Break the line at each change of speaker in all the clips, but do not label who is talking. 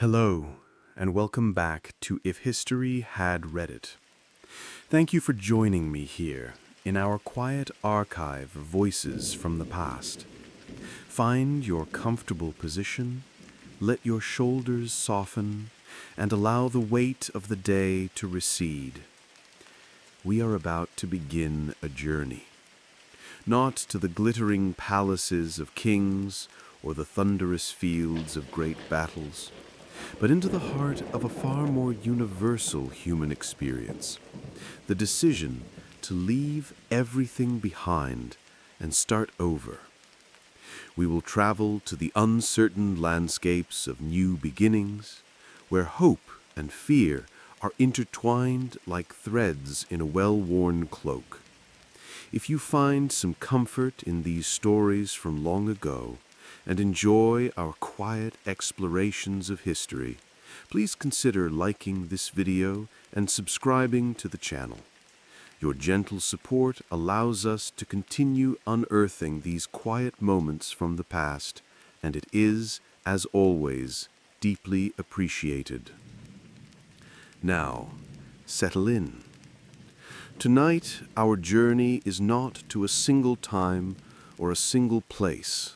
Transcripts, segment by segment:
Hello, and welcome back to If History Had Read It. Thank you for joining me here in our quiet archive of voices from the past. Find your comfortable position, let your shoulders soften, and allow the weight of the day to recede. We are about to begin a journey, not to the glittering palaces of kings or the thunderous fields of great battles, but into the heart of a far more universal human experience, the decision to leave everything behind and start over. We will travel to the uncertain landscapes of new beginnings, where hope and fear are intertwined like threads in a well-worn cloak. If you find some comfort in these stories from long ago, and enjoy our quiet explorations of history, please consider liking this video and subscribing to the channel. Your gentle support allows us to continue unearthing these quiet moments from the past, and it is, as always, deeply appreciated. Now, settle in. Tonight, our journey is not to a single time or a single place,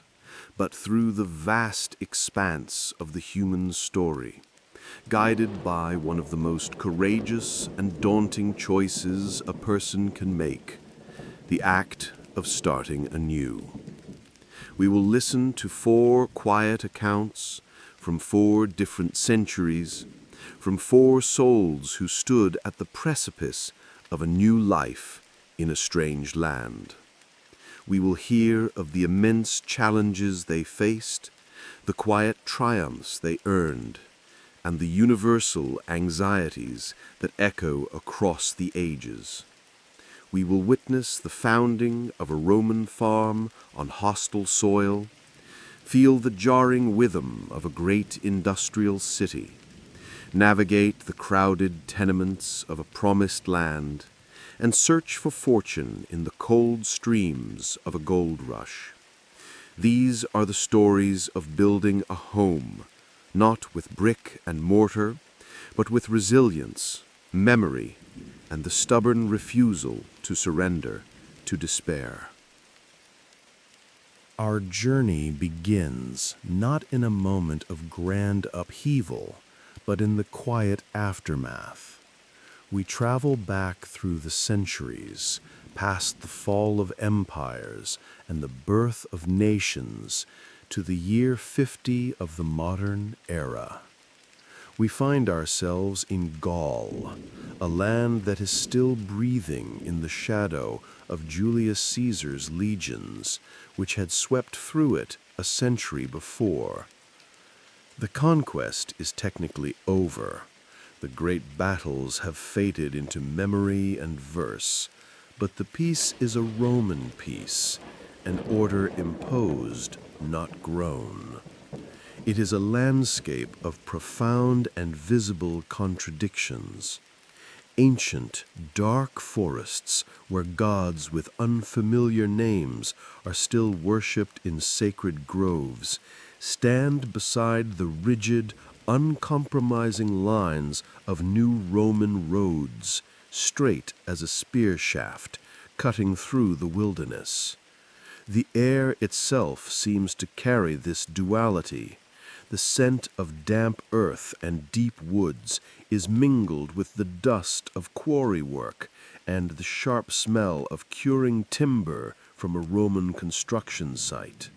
but through the vast expanse of the human story, guided by one of the most courageous and daunting choices a person can make, the act of starting anew. We will listen to 4 quiet accounts from 4 different centuries, from 4 souls who stood at the precipice of a new life in a strange land. We will hear of the immense challenges they faced, the quiet triumphs they earned, and the universal anxieties that echo across the ages. We will witness the founding of a Roman farm on hostile soil, feel the jarring rhythm of a great industrial city, navigate the crowded tenements of a promised land, and search for fortune in the cold streams of a gold rush. These are the stories of building a home, not with brick and mortar, but with resilience, memory, and the stubborn refusal to surrender to despair. Our journey begins not in a moment of grand upheaval, but in the quiet aftermath. We travel back through the centuries, past the fall of empires and the birth of nations, to the year 50 of the modern era. We find ourselves in Gaul, a land that is still breathing in the shadow of Julius Caesar's legions, which had swept through it a century before. The conquest is technically over. The great battles have faded into memory and verse, but the peace is a Roman peace, an order imposed, not grown. It is a landscape of profound and visible contradictions. Ancient, dark forests where gods with unfamiliar names are still worshipped in sacred groves stand beside the rigid, uncompromising lines of new Roman roads, straight as a spear shaft, cutting through the wilderness. The air itself seems to carry this duality. The scent of damp earth and deep woods is mingled with the dust of quarry work and the sharp smell of curing timber from a Roman construction site.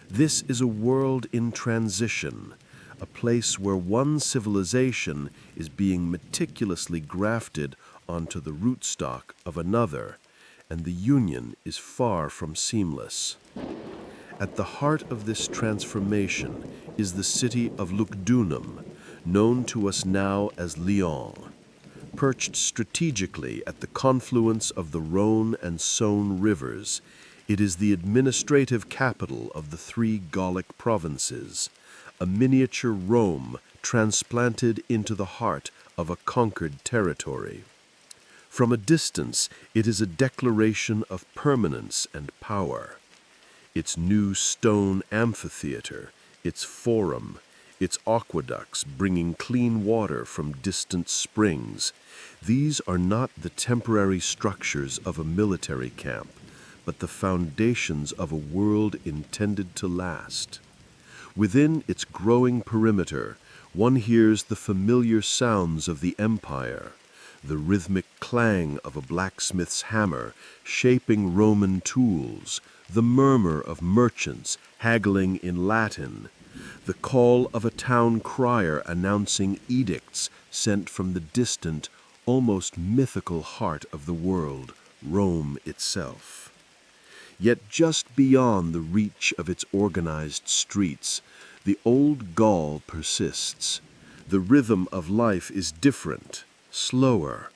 This is a world in transition, a place where one civilization is being meticulously grafted onto the rootstock of another, and the union is far from seamless. At the heart of this transformation is the city of Lugdunum, known to us now as Lyon. Perched strategically at the confluence of the Rhone and Saône rivers, it is the administrative capital of the 3 Gallic provinces, a miniature Rome transplanted into the heart of a conquered territory. From a distance, it is a declaration of permanence and power. Its new stone amphitheater, its forum,
its aqueducts bringing clean water from distant springs. These are not the temporary structures of a military camp, but the foundations of a world intended to last. Within its growing perimeter, one hears the familiar sounds of the empire, the rhythmic clang of a blacksmith's hammer shaping Roman tools, the murmur of merchants haggling in Latin, the call of a town crier announcing edicts sent from the distant, almost mythical heart of the world, Rome itself. Yet just beyond the reach of its organized streets, the old Gaul persists. The rhythm of life is different, slower,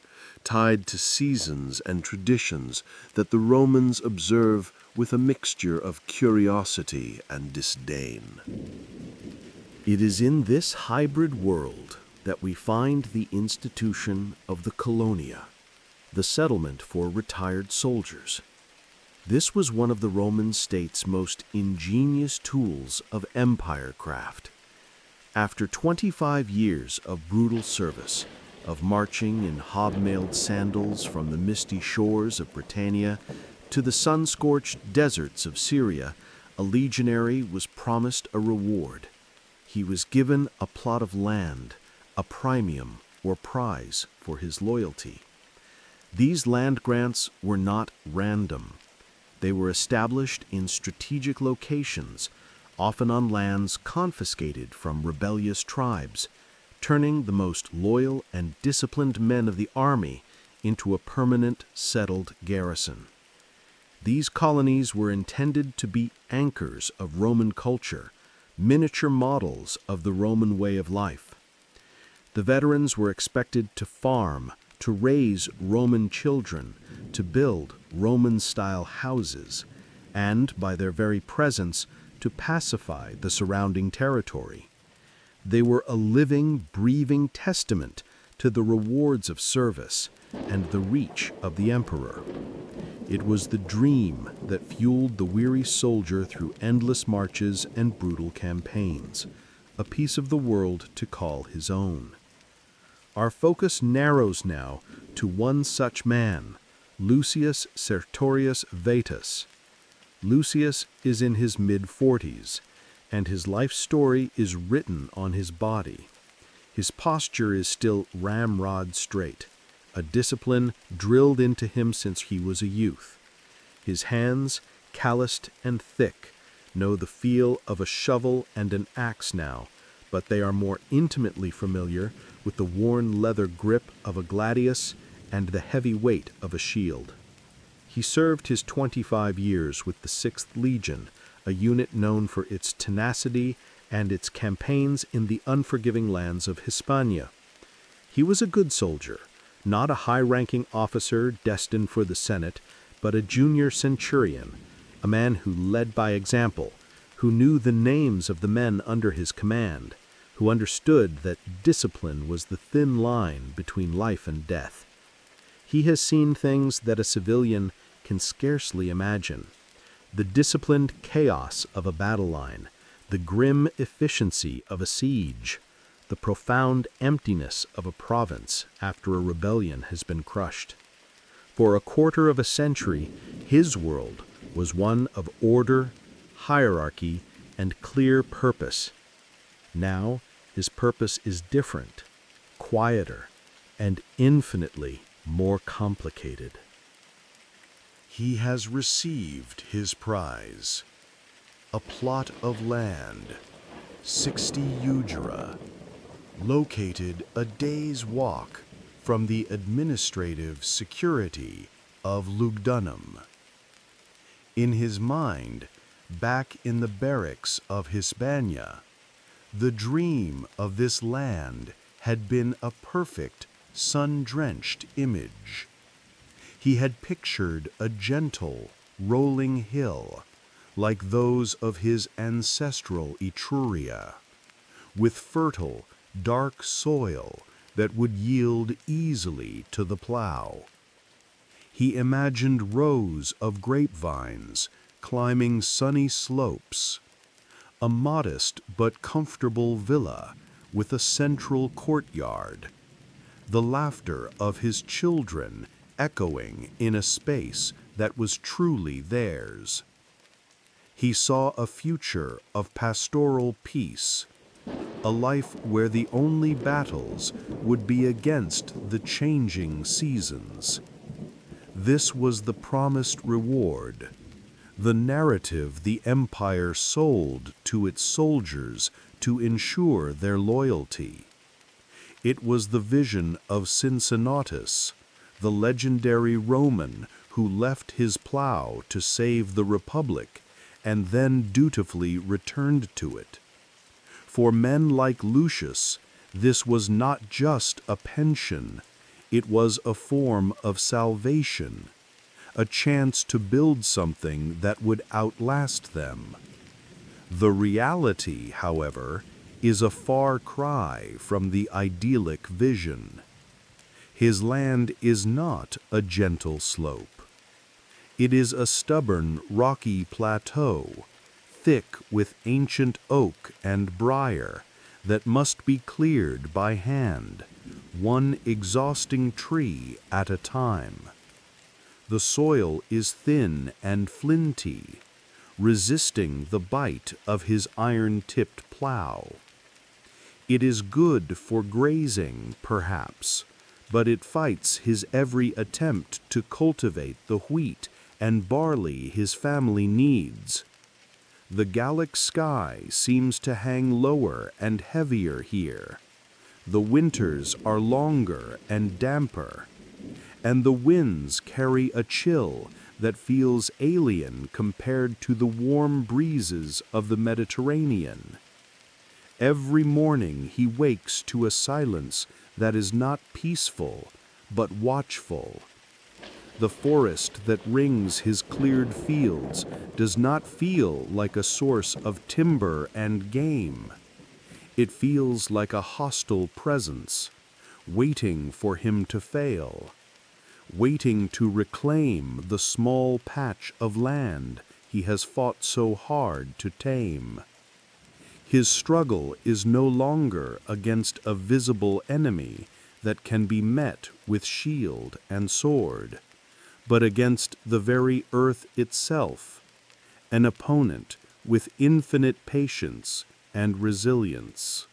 tied to seasons and traditions that the Romans observe with a mixture of curiosity and disdain.
It is in this hybrid world that we find the institution of the colonia, the settlement for retired soldiers. This was one of the Roman state's most ingenious tools of empire craft. After 25 years of brutal service, of marching in hobnailed sandals from the misty shores of Britannia to the sun-scorched deserts of Syria, a legionary was promised a reward. He was given a plot of land, a premium or prize for his loyalty. These land grants were not random. They were established in strategic locations, often on lands confiscated from rebellious tribes, turning the most loyal and disciplined men of the army into a permanent, settled garrison. These colonies were intended to be anchors of Roman culture, miniature models of the Roman way of life. The veterans were expected to farm, to raise Roman children, to build Roman-style houses, and, by their very presence, to pacify the surrounding territory. They were a living, breathing testament to the rewards of service and the reach of the emperor. It was the dream that fueled the weary soldier through endless marches and brutal campaigns, a piece of the world to call his own. Our focus narrows now to one such man, Lucius Sertorius Vetus. Lucius is in his mid-40s, and his life story is written on his body. His posture is still ramrod straight, a discipline drilled into him since he was a youth. His hands, calloused and thick, know the feel of a shovel and an axe now, but they are more intimately familiar with the worn leather grip of a gladius and the heavy weight of a shield. He served his 25 years with the 6th Legion, a unit known for its tenacity and its campaigns in the unforgiving lands of Hispania. He was a good soldier, not a high-ranking officer destined for the Senate, but a junior centurion, a man who led by example, who knew the names of the men under his command, who understood that discipline was the thin line between life and death. He has seen things that a civilian can scarcely imagine. The disciplined chaos of a battle line, the grim efficiency of a siege, the profound emptiness of a province after a rebellion has been crushed. For a quarter of a century, his world was one of order, hierarchy, and clear purpose. Now, his purpose is different, quieter, and infinitely more complicated.
He has received his prize, a plot of land, 60 ugera, located a day's walk from the administrative security of Lugdunum. In his mind, back in the barracks of Hispania, the dream of this land had been a perfect, sun-drenched image. He had pictured a gentle, rolling hill, like those of his ancestral Etruria, with fertile, dark soil that would yield easily to the plow. He imagined rows of grapevines climbing sunny slopes,
a modest but comfortable villa with a central courtyard, the laughter of his children echoing in a space that was truly theirs. He saw a future of pastoral peace, a life where the only battles would be against the changing seasons. This was the promised reward, the narrative the empire sold to its soldiers to ensure their loyalty. It was the vision of Cincinnatus, the legendary Roman who left his plow to save the Republic and then dutifully returned to it. For men like Lucius, this was not just a pension, it was a form of salvation, a chance to build something that would outlast them. The reality, however, is a far cry from the idyllic vision. His land is not a gentle slope. It is a stubborn, rocky plateau, thick with ancient oak and briar that must be cleared by hand, one exhausting tree at a time. The soil is thin and flinty, resisting the bite of his iron-tipped plow. It is good for grazing, perhaps, but it fights his every attempt to cultivate the wheat and barley his family needs. The Gallic sky seems to hang lower and heavier here. The winters are longer and damper, and the winds carry a chill that feels alien compared to the warm breezes of the Mediterranean. Every morning he wakes to a silence that is not peaceful, but watchful. The forest that rings his cleared fields does not feel like a source of timber and game. It feels like a hostile presence, waiting for him to fail, waiting to reclaim the small patch of land he has fought so hard to tame. His struggle is no longer against a visible enemy that can be met with shield and sword, but against the very earth itself, an opponent with infinite patience and resilience.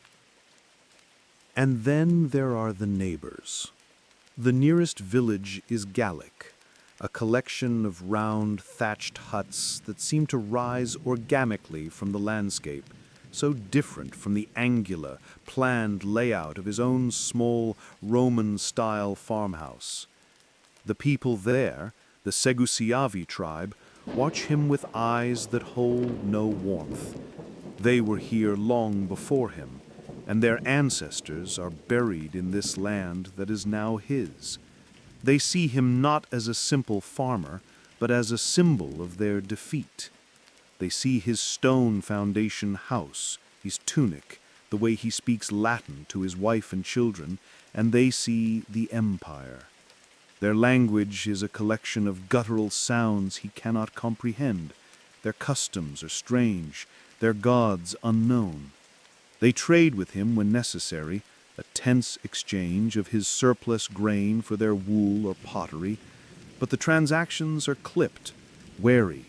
And then there are the neighbors. The nearest village is Gallic, a collection of round, thatched huts that seem to rise organically from the landscape, so different from the angular, planned layout of his own small Roman-style farmhouse. The people there, the Segusiavi tribe, watch him with eyes that hold no warmth. They were here long before him, and their ancestors are buried in this land that is now his. They see him not as a simple farmer, but as a symbol of their defeat. They see his stone foundation house, his tunic, the way he speaks Latin to his wife and children, and they see the empire. Their language is a collection of guttural sounds he cannot comprehend. Their customs are strange, their gods unknown. They trade with him when necessary, a tense exchange of his surplus grain for their wool or pottery, but the transactions are clipped, wary.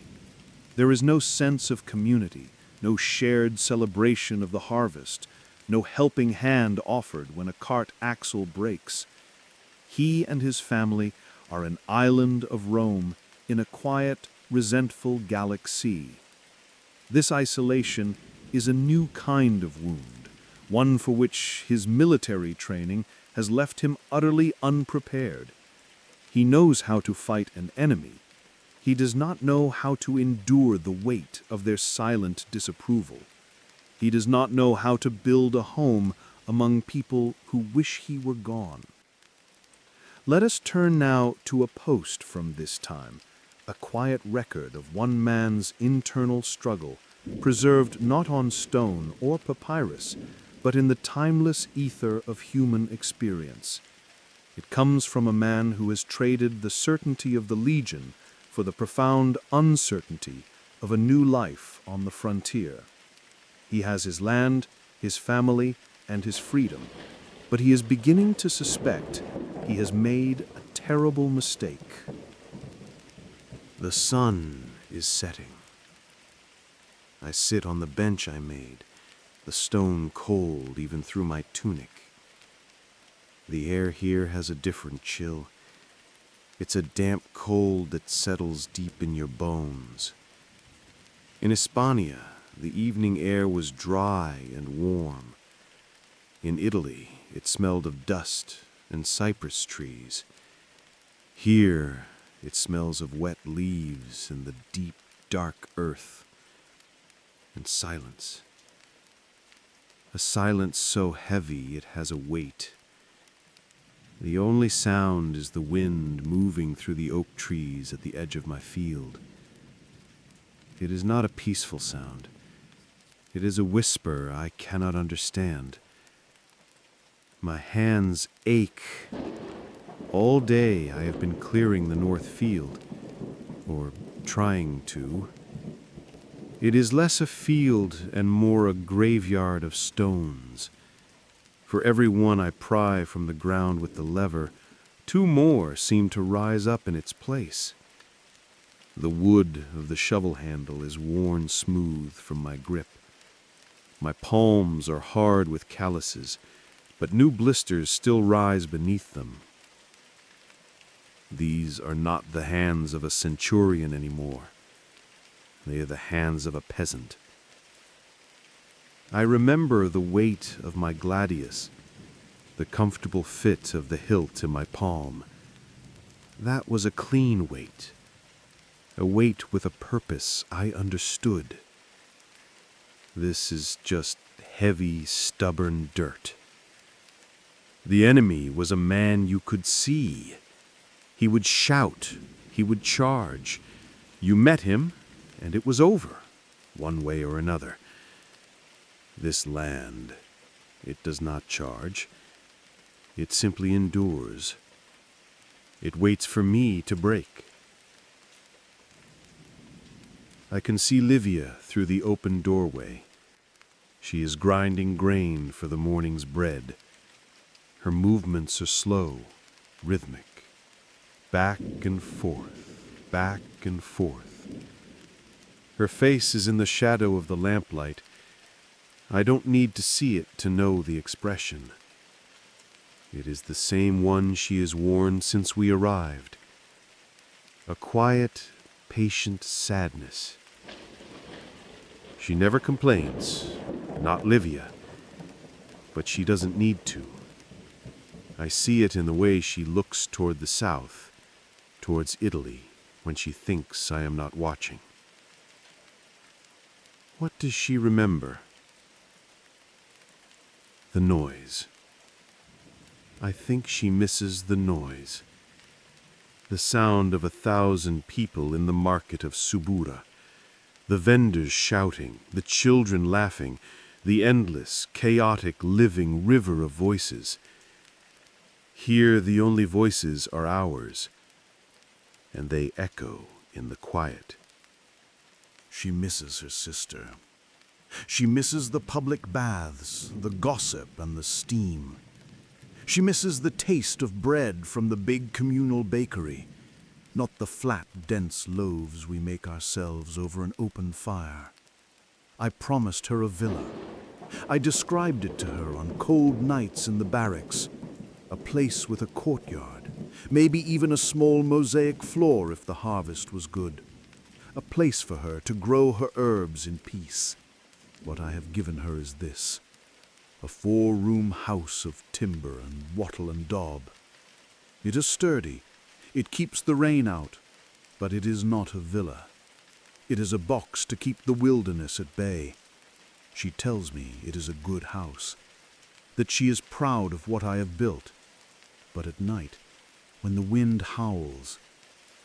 There is no sense of community, no shared celebration of the harvest, no helping hand offered when a cart axle breaks. He and his family are an island of Rome in a quiet, resentful Gallic sea. This isolation is a new kind of wound, one for which his military training has left him utterly unprepared. He knows how to fight an enemy. He does not know how to endure the weight of their silent disapproval. He does not know how to build a home among people who wish he were gone. Let us turn now to a post from this time, a quiet record of one man's internal struggle, preserved not on stone or papyrus, but in the timeless ether of human experience. It comes from a man who has traded the certainty of the legion for the profound uncertainty of a new life on the frontier. He has his land, his family, and his freedom. But he is beginning to suspect he has made a terrible mistake. The sun is setting. I sit on the bench I made, the stone cold even through my tunic. The air here has a different chill. It's a damp cold that settles deep in your bones. In Hispania, the evening air was dry and warm. In Italy, it smelled of dust and cypress trees. Here, it smells of wet leaves and the deep, dark earth. And silence. A silence so heavy it has a weight. The only sound is the wind moving through the oak trees at the edge of my field. It is not a peaceful sound. It is a whisper I cannot understand. My hands ache. All day I have been clearing the north field, or trying to. It is less a field and more a graveyard of stones. For every one I pry from the ground with the lever, 2 more seem to rise up in its place. The wood of the shovel handle is worn smooth from my grip. My palms are hard with calluses, but new blisters still rise beneath them. These are not the hands of a centurion anymore. They are the hands of a peasant. I remember the weight of my gladius, the comfortable fit of the hilt in my palm. That was a clean weight, a weight with a purpose I understood. This is just heavy, stubborn dirt. The enemy was a man you could see. He would shout, he would charge. You met him, and it was over, one way or another. This land, it does not charge. It simply endures. It waits for me to break. I can see Livia through the open doorway. She is grinding grain for the morning's bread. Her movements are slow, rhythmic. Back and forth, back and forth. Her face is in the shadow of the lamplight. I don't need to see it to know the expression. It is the same one she has worn since we arrived. A quiet, patient sadness. She never complains, not Livia, but she doesn't need to. I see it in the way she looks toward the south, towards Italy, when she thinks I am not watching. What does she remember? The noise. I think she misses the noise. The sound of 1,000 people in the market of Subura. The vendors shouting, the children laughing, the endless, chaotic, living river of voices. Here the only voices are ours, and they echo in the quiet.
She misses her sister. She misses the public baths, the gossip and the steam. She misses the taste of bread from the big communal bakery, not the flat, dense loaves we make ourselves over an open fire. I promised her a villa. I described it to her on cold nights in the barracks, a place with a courtyard, maybe even a small mosaic floor if the harvest was good. A place for her to grow her herbs in peace. What I have given her is this, a 4-room house of timber and wattle and daub. It is sturdy, it keeps the rain out, but it is not a villa. It is a box to keep the wilderness at bay. She tells me it is a good house, that she is proud of what I have built. But at night, when the wind howls,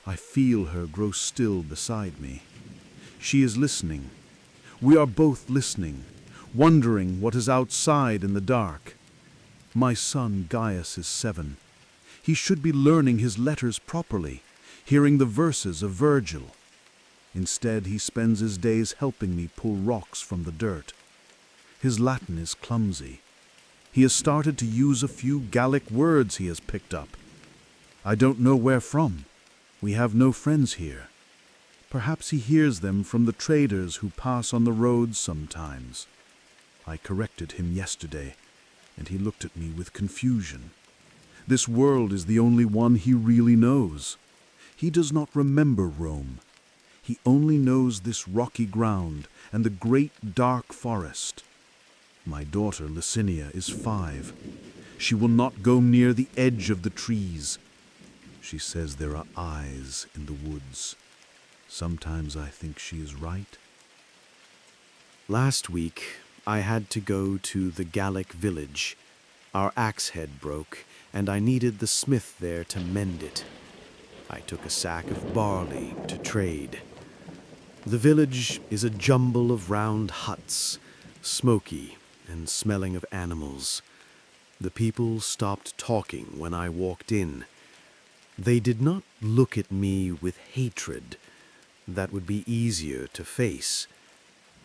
I feel her grow still beside me. She is listening. We are both listening, wondering what is outside in the dark. My son Gaius is 7. He should be learning his letters properly, hearing the verses of Virgil. Instead, he spends his days helping me pull rocks from the dirt. His Latin is clumsy. He has started to use a few Gallic words he has picked up. I don't know where from. We have no friends here. Perhaps he hears them from the traders who pass on the roads sometimes. I corrected him yesterday, and he looked at me with confusion. This world is the only one he really knows. He does not remember Rome. He only knows this rocky ground and the great dark forest. My daughter Licinia is 5. She will not go near the edge of the trees. She says there are eyes in the woods. Sometimes I think she is right.
Last week, I had to go to the Gallic village. Our axe head broke, and I needed the smith there to mend it. I took a sack of barley to trade. The village is a jumble of round huts, smoky and smelling of animals. The people stopped talking when I walked in. They did not look at me with hatred. That would be easier to face.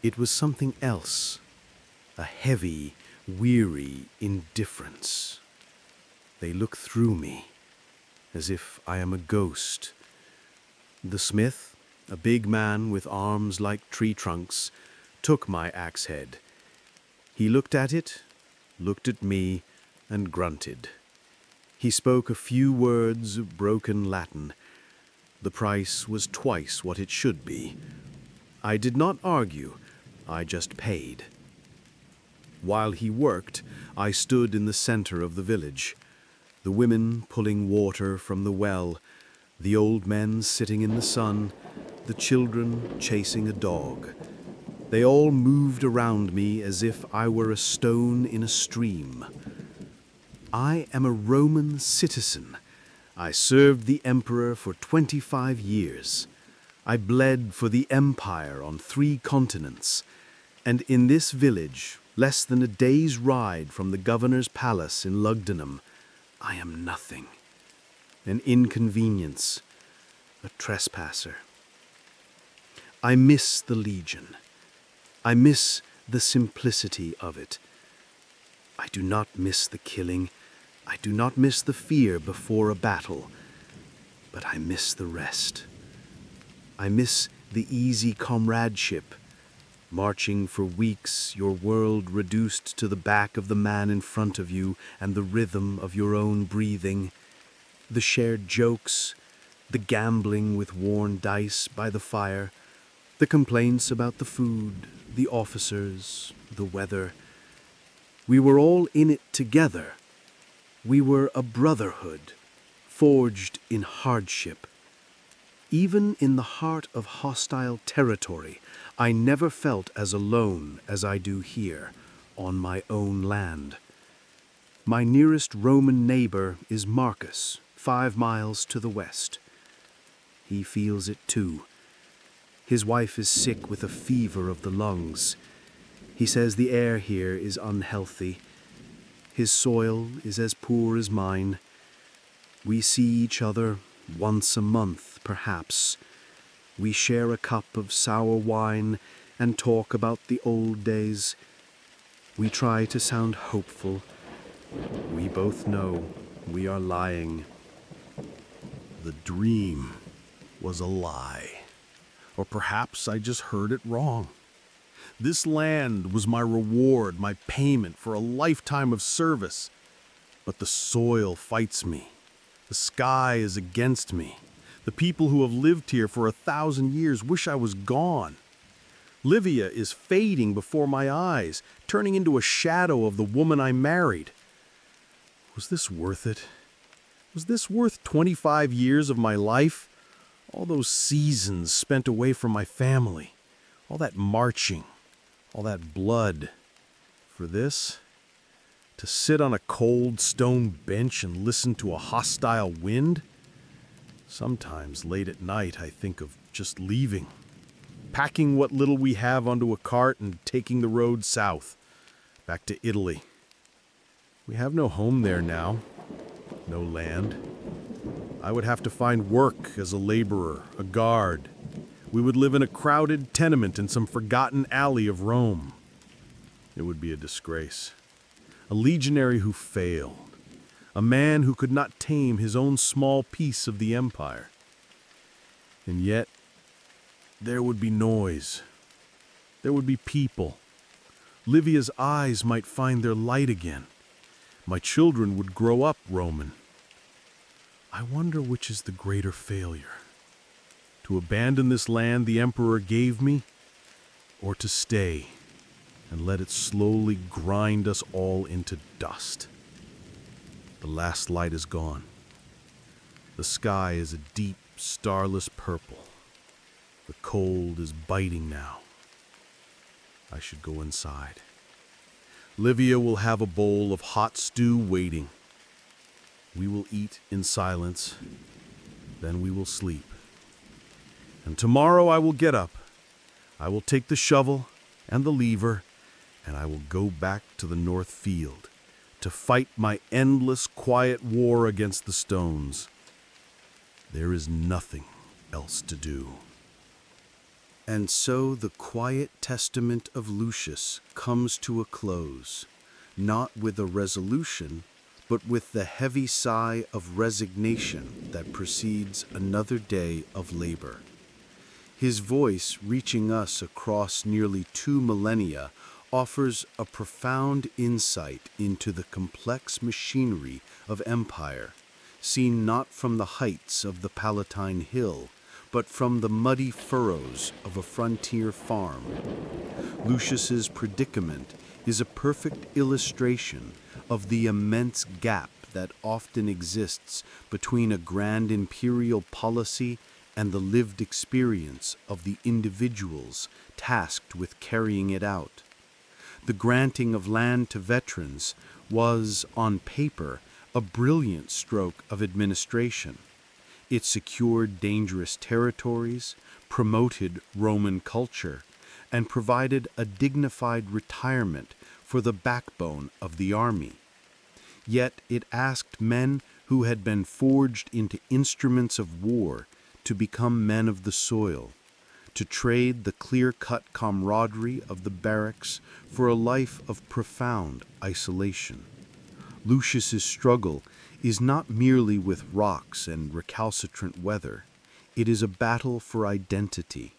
It was something else, a heavy, weary indifference. They look through me, as if I am a ghost. The smith, a big man with arms like tree trunks, took my axe head. He looked at it, looked at me, and grunted. He spoke a few words of broken Latin. The price was twice what it should be. I did not argue, I just paid. While he worked, I stood in the center of the village, the women pulling water from the well, the old men sitting in the sun, the children chasing a dog. They all moved around me as if I were a stone in a stream. I am a Roman citizen. I served the emperor for 25 years. I bled for the empire on 3 continents. And in this village, less than a day's ride from the governor's palace in Lugdunum, I am nothing. An inconvenience, a trespasser. I miss the legion. I miss the simplicity of it. I do not miss the killing. I do not miss the fear before a battle. But I miss the rest. I miss the easy comradeship, marching for weeks, your world reduced to the back of the man in front of you and the rhythm of your own breathing, the shared jokes, the gambling with worn dice by the fire, the complaints about the food, the officers, the weather. We were all in it together. We were a brotherhood, forged in hardship. Even in the heart of hostile territory, I never felt as alone as I do here, on my own land. My nearest Roman neighbor is Marcus, 5 miles to the west. He feels it too. His wife is sick with a fever of the lungs. He says the air here is unhealthy. His soil is as poor as mine. We see each other once a month, perhaps. We share a cup of sour wine and talk about the old days. We try to sound hopeful. We both know we are lying.
The dream was a lie. Or perhaps I just heard it wrong. This land was my reward, my payment for a lifetime of service. But the soil fights me. The sky is against me. The people who have lived here for 1,000 years wish I was gone. Livia is fading before my eyes, turning into a shadow of the woman I married. Was this worth it? Was this worth 25 years of my life? All those seasons spent away from my family, all that marching, all that blood. For this? To sit on a cold stone bench and listen to a hostile wind? Sometimes late at night I think of just leaving, packing what little we have onto a cart and taking the road south, back to Italy. We have no home there now, no land. I would have to find work as a laborer, a guard. We would live in a crowded tenement in some forgotten alley of Rome. It would be a disgrace. A legionary who failed. A man who could not tame his own small piece of the empire. And yet, there would be noise. There would be people. Livia's eyes might find their light again. My children would grow up Roman. I wonder which is the greater failure. To abandon this land the emperor gave me, or to stay and let it slowly grind us all into dust. The last light is gone. The sky is a deep, starless purple. The cold is biting now. I should go inside. Livia will have a bowl of hot stew waiting. We will eat in silence, then we will sleep. And tomorrow I will get up. I will take the shovel and the lever, and I will go back to the North Field to fight my endless, quiet war against the stones. There is nothing else to do.
And so the quiet testament of Lucius comes to a close, not with a resolution, but with the heavy sigh of resignation that precedes another day of labor. His voice, reaching us across nearly 2 millennia, offers a profound insight into the complex machinery of empire, seen not from the heights of the Palatine Hill, but from the muddy furrows of a frontier farm. Lucius's predicament is a perfect illustration of the immense gap that often exists between a grand imperial policy and the lived experience of the individuals tasked with carrying it out. The granting of land to veterans was, on paper, a brilliant stroke of administration. It secured dangerous territories, promoted Roman culture, and provided a dignified retirement for the backbone of the army. Yet it asked men who had been forged into instruments of war to become men of the soil, to trade the clear-cut camaraderie of the barracks for a life of profound isolation. Lucius's struggle is not merely with rocks and recalcitrant weather. It is a battle for identity.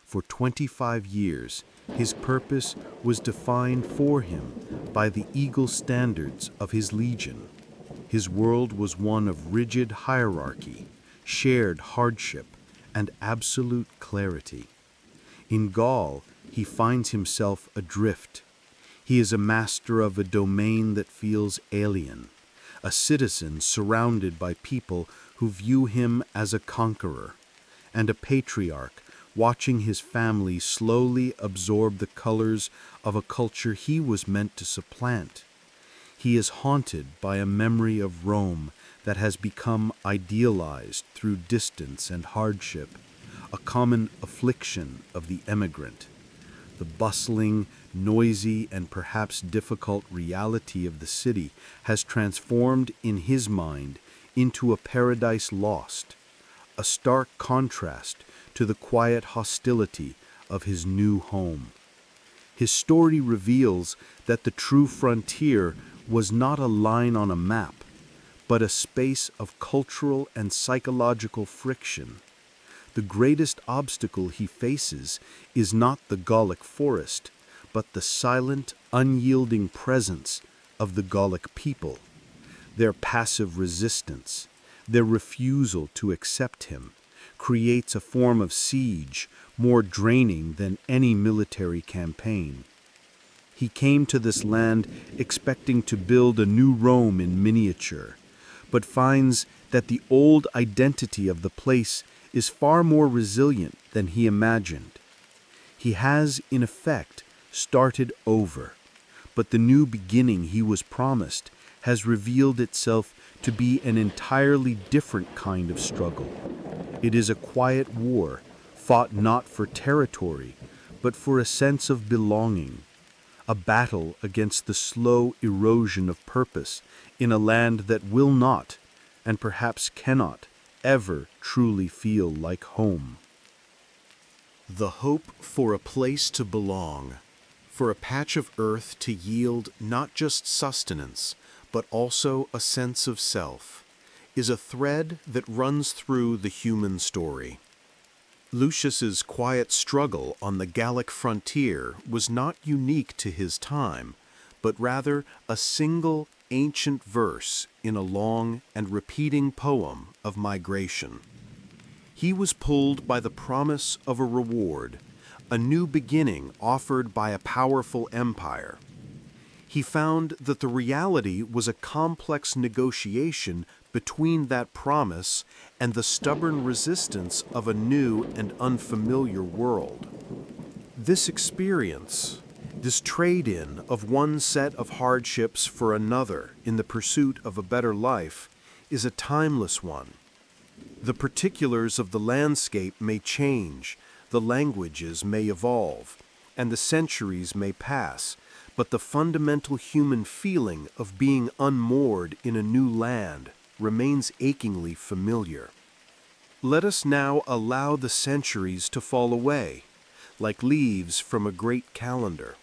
For 25 years, his purpose was defined for him by the eagle standards of his legion. His world was one of rigid hierarchy, shared hardship, and absolute clarity. In Gaul, he finds himself adrift. He is a master of a domain that feels alien, a citizen surrounded by people who view him as a conqueror, and a patriarch watching his family slowly absorb the colors of a culture he was meant to supplant. He is haunted by a memory of Rome that has become idealized through distance and hardship, a common affliction of the emigrant. The bustling, noisy, and perhaps difficult reality of the city has transformed in his mind into a paradise lost, a stark contrast to the quiet hostility of his new home. His story reveals that the true frontier was not a line on a map, but a space of cultural and psychological friction. The greatest obstacle he faces is not the Gallic forest, but the silent, unyielding presence of the Gallic people, their passive resistance, their refusal to accept him, creates a form of siege more draining than any military campaign. He came to this land expecting to build a new Rome in miniature, but finds that the old identity of the place is far more resilient than he imagined. He has, in effect, started over, but the new beginning he was promised has revealed itself to be an entirely different kind of struggle. It is a quiet war, fought not for territory, but for a sense of belonging, a battle against the slow erosion of purpose in a land that will not, and perhaps cannot, ever truly feel like home.
The hope for a place to belong,
for a patch of earth to yield not just sustenance, but also a sense of self, is a thread that runs through the human story. Lucius's quiet struggle on the Gallic frontier was not unique to his time, but rather a single ancient verse in a long and repeating poem of migration. He was pulled by the promise of a reward, a new beginning offered by a powerful empire. He found that the reality was a complex negotiation between that promise and the stubborn resistance of a new and unfamiliar world. This experience, this trade-in of one set of hardships for another in the pursuit of a better life, is a timeless one. The particulars of the landscape may change, the languages may evolve, and the centuries may pass, but the fundamental human feeling of being unmoored in a new land remains achingly familiar. Let us now allow the centuries to fall away, like leaves from a great calendar.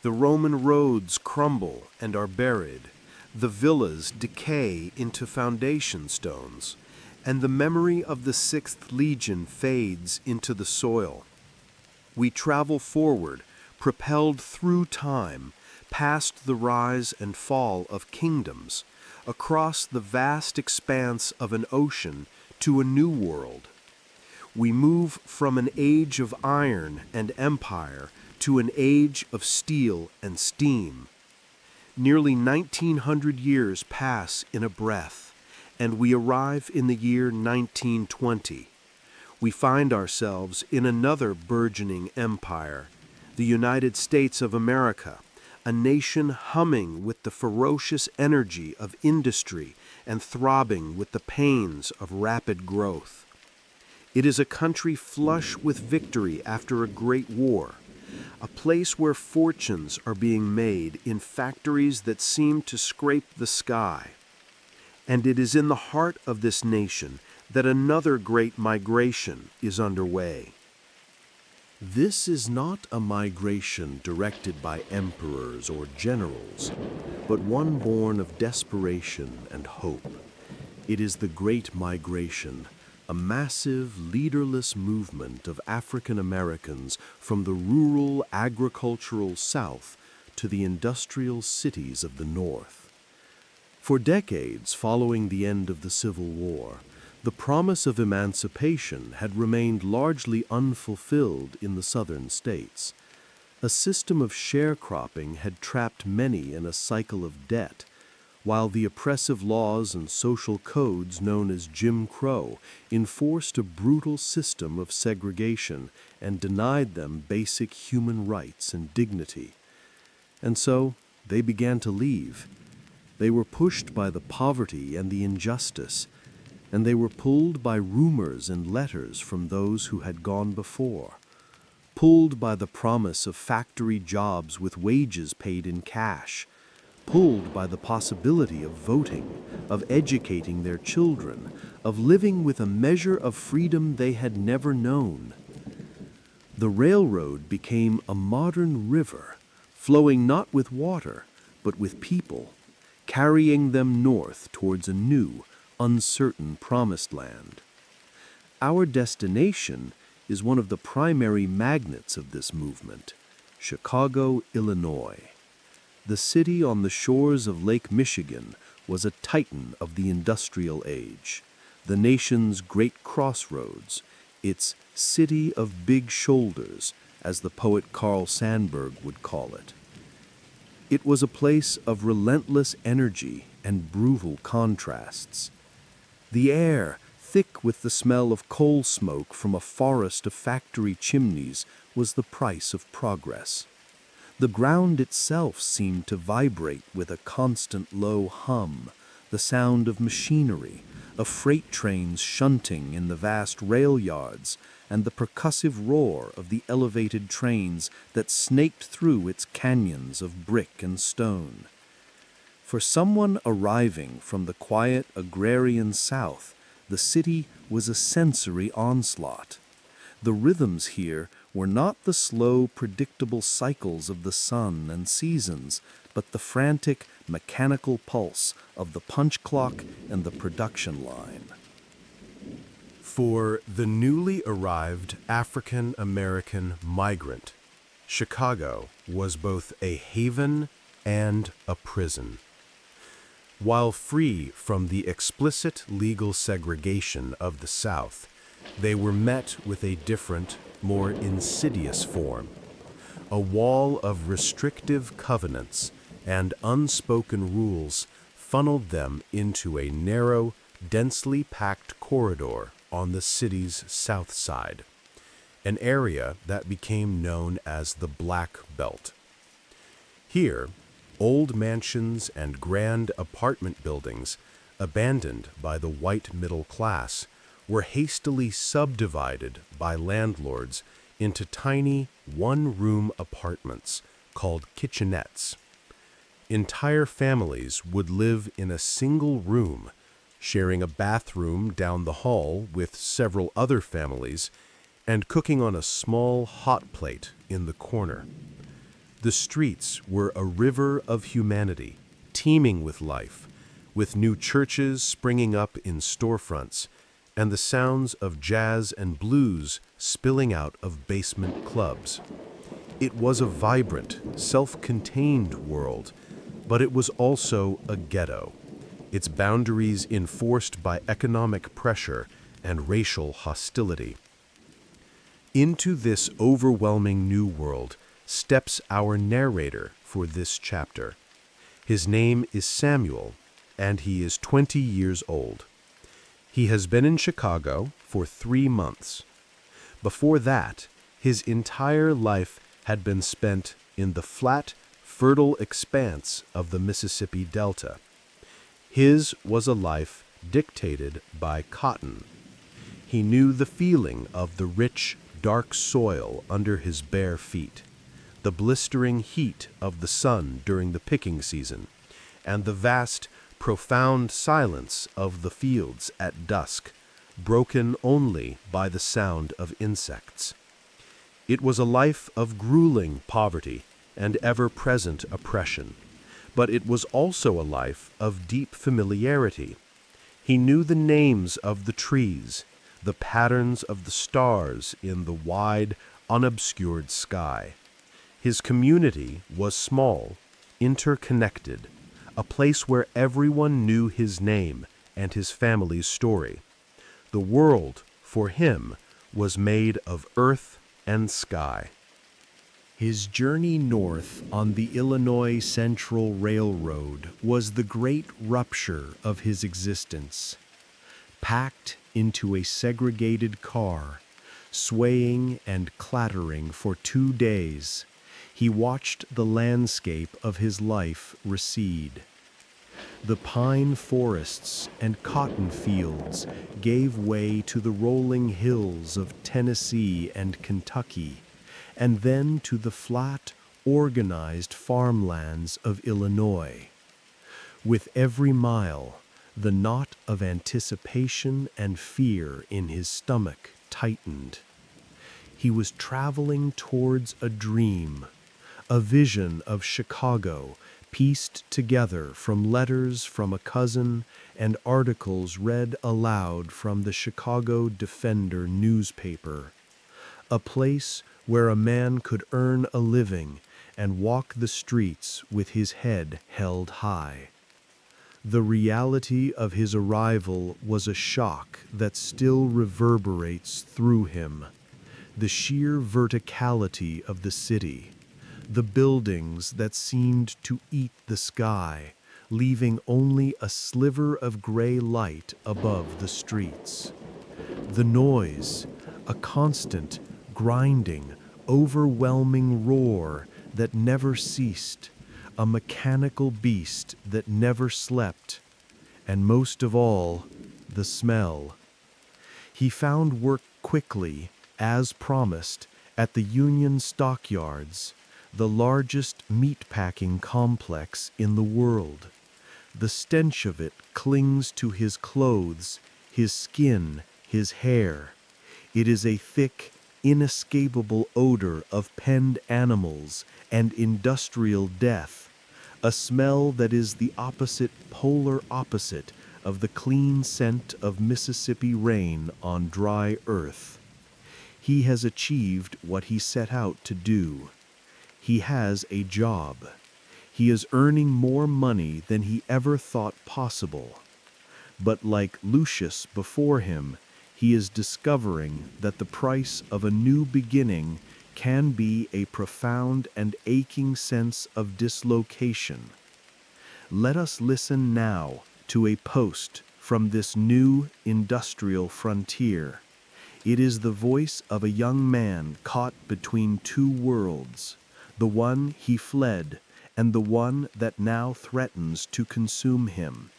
The Roman roads crumble and are buried, the villas decay into foundation stones, and the memory of the 6th Legion fades into the soil. We travel forward, propelled through time, past the rise and fall of kingdoms, across the vast expanse of an ocean to a new world. We move from an age of iron and empire to an age of steel and steam. Nearly 1900 years pass in a breath, and we arrive in the year 1920. We find ourselves in another burgeoning empire, the United States of America, a nation humming with the ferocious energy of industry and throbbing with the pains of rapid growth. It is a country flush with victory after a great war, a place where fortunes are being made in factories that seem to scrape the sky. And it is in the heart of this nation that another great migration is underway.
This is not a migration directed by emperors or generals, but one born of desperation and hope. It is the Great Migration, a massive, leaderless movement of African Americans from the rural, agricultural South to the industrial cities of the North. For decades following the end of the Civil War, the promise of emancipation had remained largely unfulfilled in the southern states. A system of sharecropping had trapped many in a cycle of debt, while the oppressive laws and social codes known as Jim Crow enforced a brutal system of segregation and denied them basic human rights and dignity. And so they began to leave. They were pushed by the poverty and the injustice, and they were pulled by rumors and letters from those who had gone before, pulled by the promise of factory jobs with wages paid in cash, pulled by the possibility of voting, of educating their children, of living with a measure of freedom they had never known. The railroad became a modern river, flowing not with water, but with people, carrying them north towards a new, uncertain promised land. Our destination is one of the primary magnets of this movement, Chicago, Illinois. The city on the shores of Lake Michigan was a titan of the industrial age, the nation's great crossroads, its city of big shoulders, as the poet Carl Sandburg would call it. It was a place of relentless energy and brutal contrasts. The air, thick with the smell of coal smoke from a forest of factory chimneys, was the price of progress. The ground itself seemed to vibrate with a constant low hum, the sound of machinery, of freight trains shunting in the vast rail yards, and the percussive roar of the elevated trains that snaked through its canyons of brick and stone. For someone arriving from the quiet agrarian South, the city was a sensory onslaught. The rhythms here
were not the slow, predictable cycles of the sun and seasons, but the frantic, mechanical pulse of the punch clock and the production line.
For the newly arrived African American migrant, Chicago was both a haven and a prison. While free from the explicit legal segregation of the South, they were met with a different, more insidious form. A wall of restrictive covenants and unspoken rules funneled them into a narrow, densely packed corridor on the city's south side, an area that became known as the Black Belt. Here, old mansions and grand apartment buildings, abandoned by the white middle class, were hastily subdivided by landlords into tiny one-room apartments called kitchenettes. Entire families would live in a single room, sharing a bathroom down the hall with several other families, and cooking on a small hot plate in the corner. The streets were a river of humanity, teeming with life, with new churches springing up in storefronts, and the sounds of jazz and blues spilling out of basement clubs. It was a vibrant, self-contained world, but it was also a ghetto, its boundaries enforced by economic pressure and racial hostility. Into this overwhelming new world steps our narrator for this chapter. His name is Samuel, and he is 20 years old. He has been in Chicago for 3 months. Before that, his entire life had been spent in the flat, fertile expanse of the Mississippi Delta. His was a life dictated by cotton. He knew the feeling of the rich, dark soil under his bare feet, the blistering heat of the sun during the picking season, and the vast, profound silence of the fields at dusk, broken only by the sound of insects. It was a life of grueling poverty and ever-present oppression, but it was also a life of deep familiarity. He knew the names of the trees, the patterns of the stars in the wide, unobscured sky. His community was small, interconnected, a place where everyone knew his name and his family's story. The world, for him, was made of earth and sky. His journey north on the Illinois Central Railroad was the great rupture of his existence. Packed into a segregated car, swaying and clattering for 2 days, he watched the landscape of his life recede. The pine forests and cotton fields gave way to the rolling hills of Tennessee and Kentucky, and then to the flat, organized farmlands of Illinois. With every mile, the knot of anticipation and fear in his stomach tightened. He was traveling towards a dream, a vision of Chicago pieced together from letters from a cousin and articles read aloud from the Chicago Defender newspaper, a place where a man could earn a living and walk the streets with his head held high. The reality of his arrival was a shock that still reverberates through him. The sheer verticality of the city, the buildings that seemed to eat the sky, leaving only a sliver of gray light above the streets. The noise, a constant, grinding, overwhelming roar that never ceased, a mechanical beast that never slept, and most of all, the smell. He found work quickly, as promised, at the Union Stockyards, the largest meat-packing complex in the world. The stench of it clings to his clothes, his skin, his hair. It is a thick,
inescapable odor of penned animals and industrial death, a smell that is the polar opposite of the clean scent of Mississippi rain on dry earth. He has achieved what he set out to do. He has a job. He is earning more money than he ever thought possible. But like Lucius before him, he is discovering that the price of a new beginning can be a profound and aching sense of dislocation. Let us listen now to a post from this new industrial frontier. It is the voice of a young man caught between two worlds, the one he fled and the one that now threatens to consume him.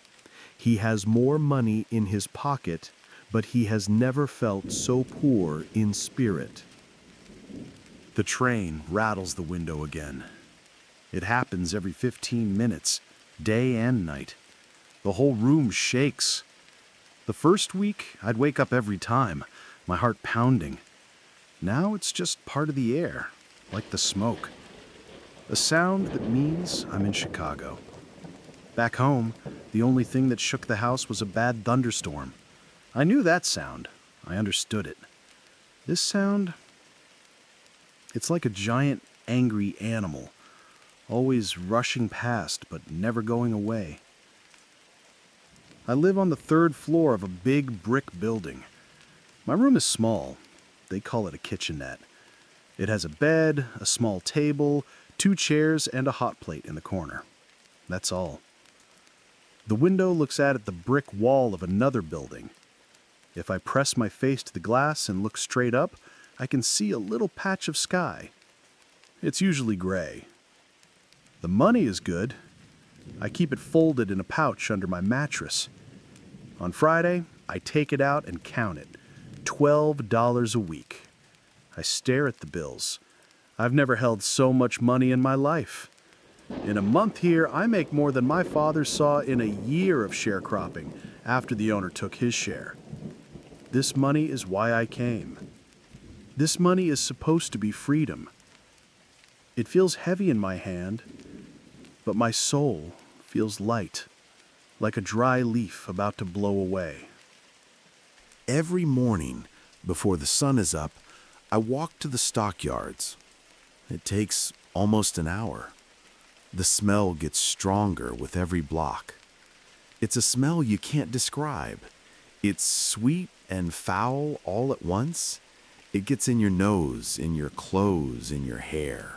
He has more money in his pocket, but he has never felt so poor in spirit.
The train rattles the window again. It happens every 15 minutes, day and night. The whole room shakes. The first week, I'd wake up every time, my heart pounding. Now it's just part of the air, like the smoke. A sound that means I'm in Chicago. Back home, the only thing that shook the house was a bad thunderstorm. I knew that sound. I understood it. This sound, it's like a giant, angry animal, always rushing past but never going away. I live on the 3rd floor of a big brick building. My room is small. They call it a kitchenette. It has a bed, a small table, 2 chairs, and a hot plate in the corner. That's all. The window looks out at the brick wall of another building. If I press my face to the glass and look straight up, I can see a little patch of sky. It's usually gray. The money is good. I keep it folded in a pouch under my mattress. On Friday, I take it out and count it. $12 a week. I stare at the bills. I've never held so much money in my life. In a month here, I make more than my father saw in a year of sharecropping after the owner took his share. This money is why I came. This money is supposed to be freedom. It feels heavy in my hand, but my soul feels light, like a dry leaf about to blow away.
Every morning, before the sun is up, I walk to the stockyards. It takes almost an hour. The smell gets stronger with every block. It's a smell you can't describe. It's sweet and foul all at once. It gets in your nose, in your clothes, in your hair.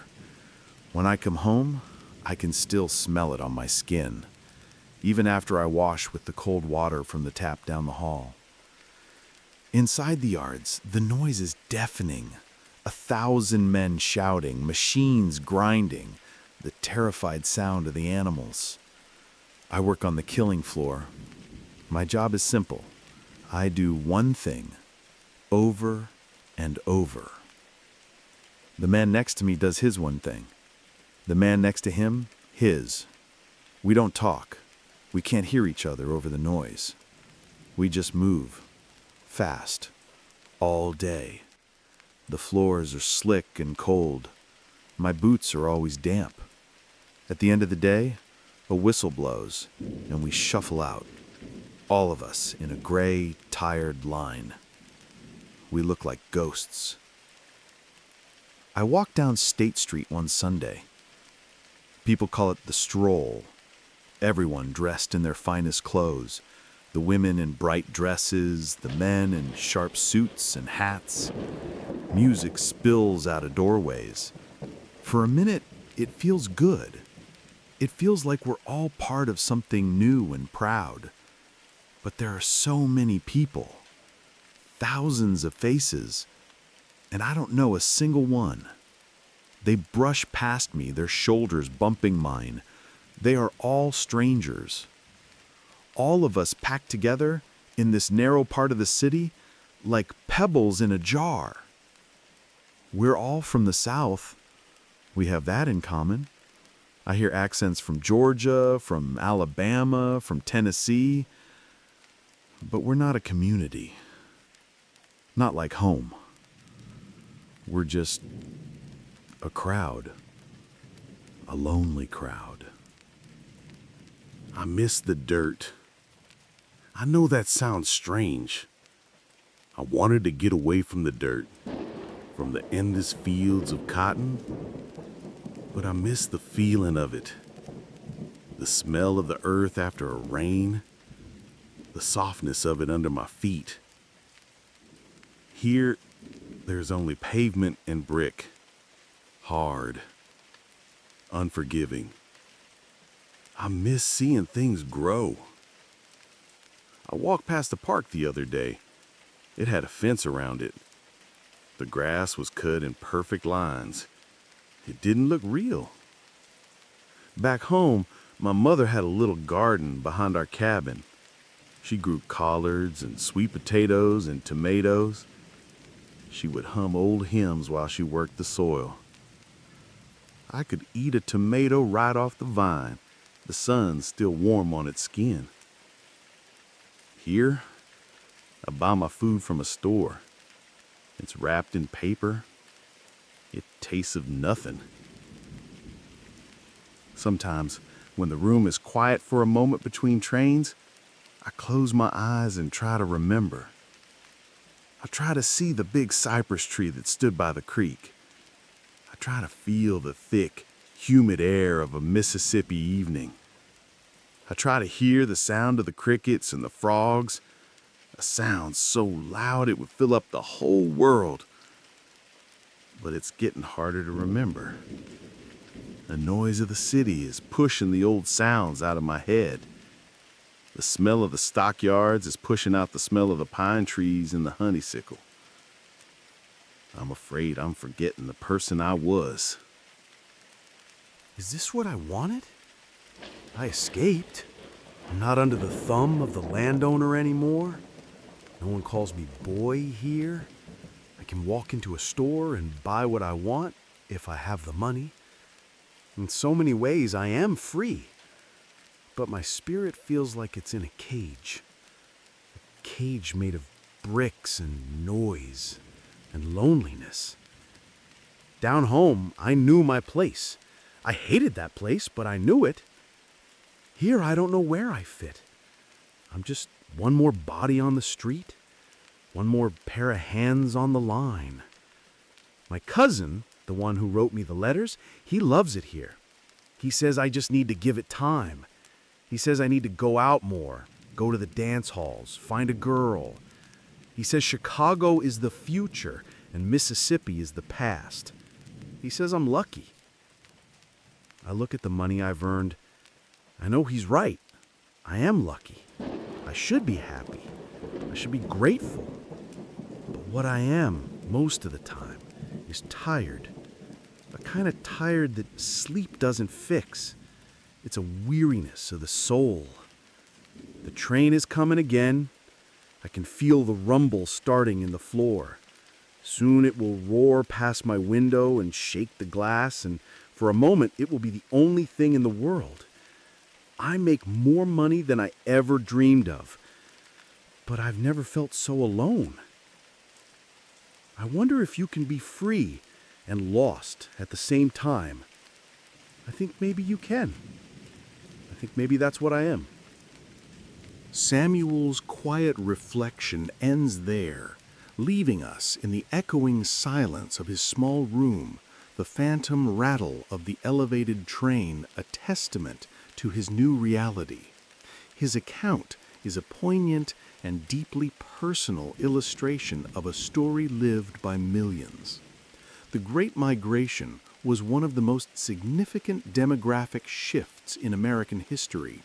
When I come home, I can still smell it on my skin, even after I wash with the cold water from the tap down the hall. Inside the yards, the noise is deafening. 1,000 men shouting, machines grinding, the terrified sound of the animals. I work on the killing floor. My job is simple. I do one thing, over and over. The man next to me does his one thing. The man next to him, his. We don't talk. We can't hear each other over the noise. We just move, fast, all day. The floors are slick and cold. My boots are always damp. At the end of the day, a whistle blows, and we shuffle out, all of us in a gray, tired line. We look like ghosts. I walked down State Street one Sunday. People call it the stroll. Everyone dressed in their finest clothes. The women in bright dresses, the men in sharp suits and hats. Music spills out of doorways. For a minute, it feels good. It feels like we're all part of something new and proud. But there are so many people, thousands of faces, and I don't know a single one. They brush past me, their shoulders bumping mine. They are all strangers. All of us packed together in this narrow part of the city like pebbles in a jar. We're all from the South. We have that in common. I hear accents from Georgia, from Alabama, from Tennessee. But we're not a community. Not like home.
We're just a crowd, a lonely crowd. I miss the dirt. I know that sounds strange. I wanted to get away from the dirt, from the endless fields of cotton, but I miss the feeling of it. The smell of the earth after a rain, the softness of it under my feet. Here, there's only pavement and brick. Hard. Unforgiving. I miss seeing things grow. I walked past the park the other day. It had a fence around it. The grass was cut in perfect lines. It didn't look real. Back home, my mother had a little garden behind our cabin. She grew collards and sweet potatoes and tomatoes. She would hum old hymns while she worked the soil. I could eat a tomato right off the vine, the sun still warm on its skin. Here, I buy my food from a store. It's wrapped in paper. It tastes of nothing. Sometimes, when the room is quiet for a moment between trains, I close my eyes and try to remember. I try to see the big cypress tree that stood by the creek. I try to feel the thick, humid air of a Mississippi evening. I try to hear the sound of the crickets and the frogs, a sound so loud it would fill up the whole world. But it's getting harder to remember. The noise of the city is pushing the old sounds out of my head. The smell of the stockyards is pushing out the smell of the pine trees and the honeysuckle. I'm afraid I'm forgetting the person I was.
Is this what I wanted? I escaped. I'm not under the thumb of the landowner anymore. No one calls me boy here. I can walk into a store and buy what I want if I have the money. In so many ways, I am free. But my spirit feels like it's in a cage. A cage made of bricks and noise and loneliness. Down home, I knew my place. I hated that place, but I knew it. Here, I don't know where I fit. I'm just one more body on the street, one more pair of hands on the line. My cousin, the one who wrote me the letters, he loves it here. He says I just need to give it time. He says I need to go out more, go to the dance halls, find a girl. He says Chicago is the future and Mississippi is the past. He says I'm lucky. I look at the money I've earned. I know he's right. I am lucky. I should be happy. I should be grateful. But what I am, most of the time, is tired. A kind of tired that sleep doesn't fix. It's a weariness of the soul. The train is coming again. I can feel the rumble starting in the floor. Soon it will roar past my window and shake the glass, and for a moment it will be the only thing in the world. I make more money than I ever dreamed of, but I've never felt so alone. I wonder if you can be free and lost at the same time. I think maybe you can. I think maybe that's what I am. Samuel's quiet reflection ends there, leaving us in the echoing silence of his small room, the phantom rattle of the elevated train a testament to his new reality. His account is a poignant and deeply personal illustration of a story lived by millions. The Great Migration was one of the most significant demographic shifts in American history,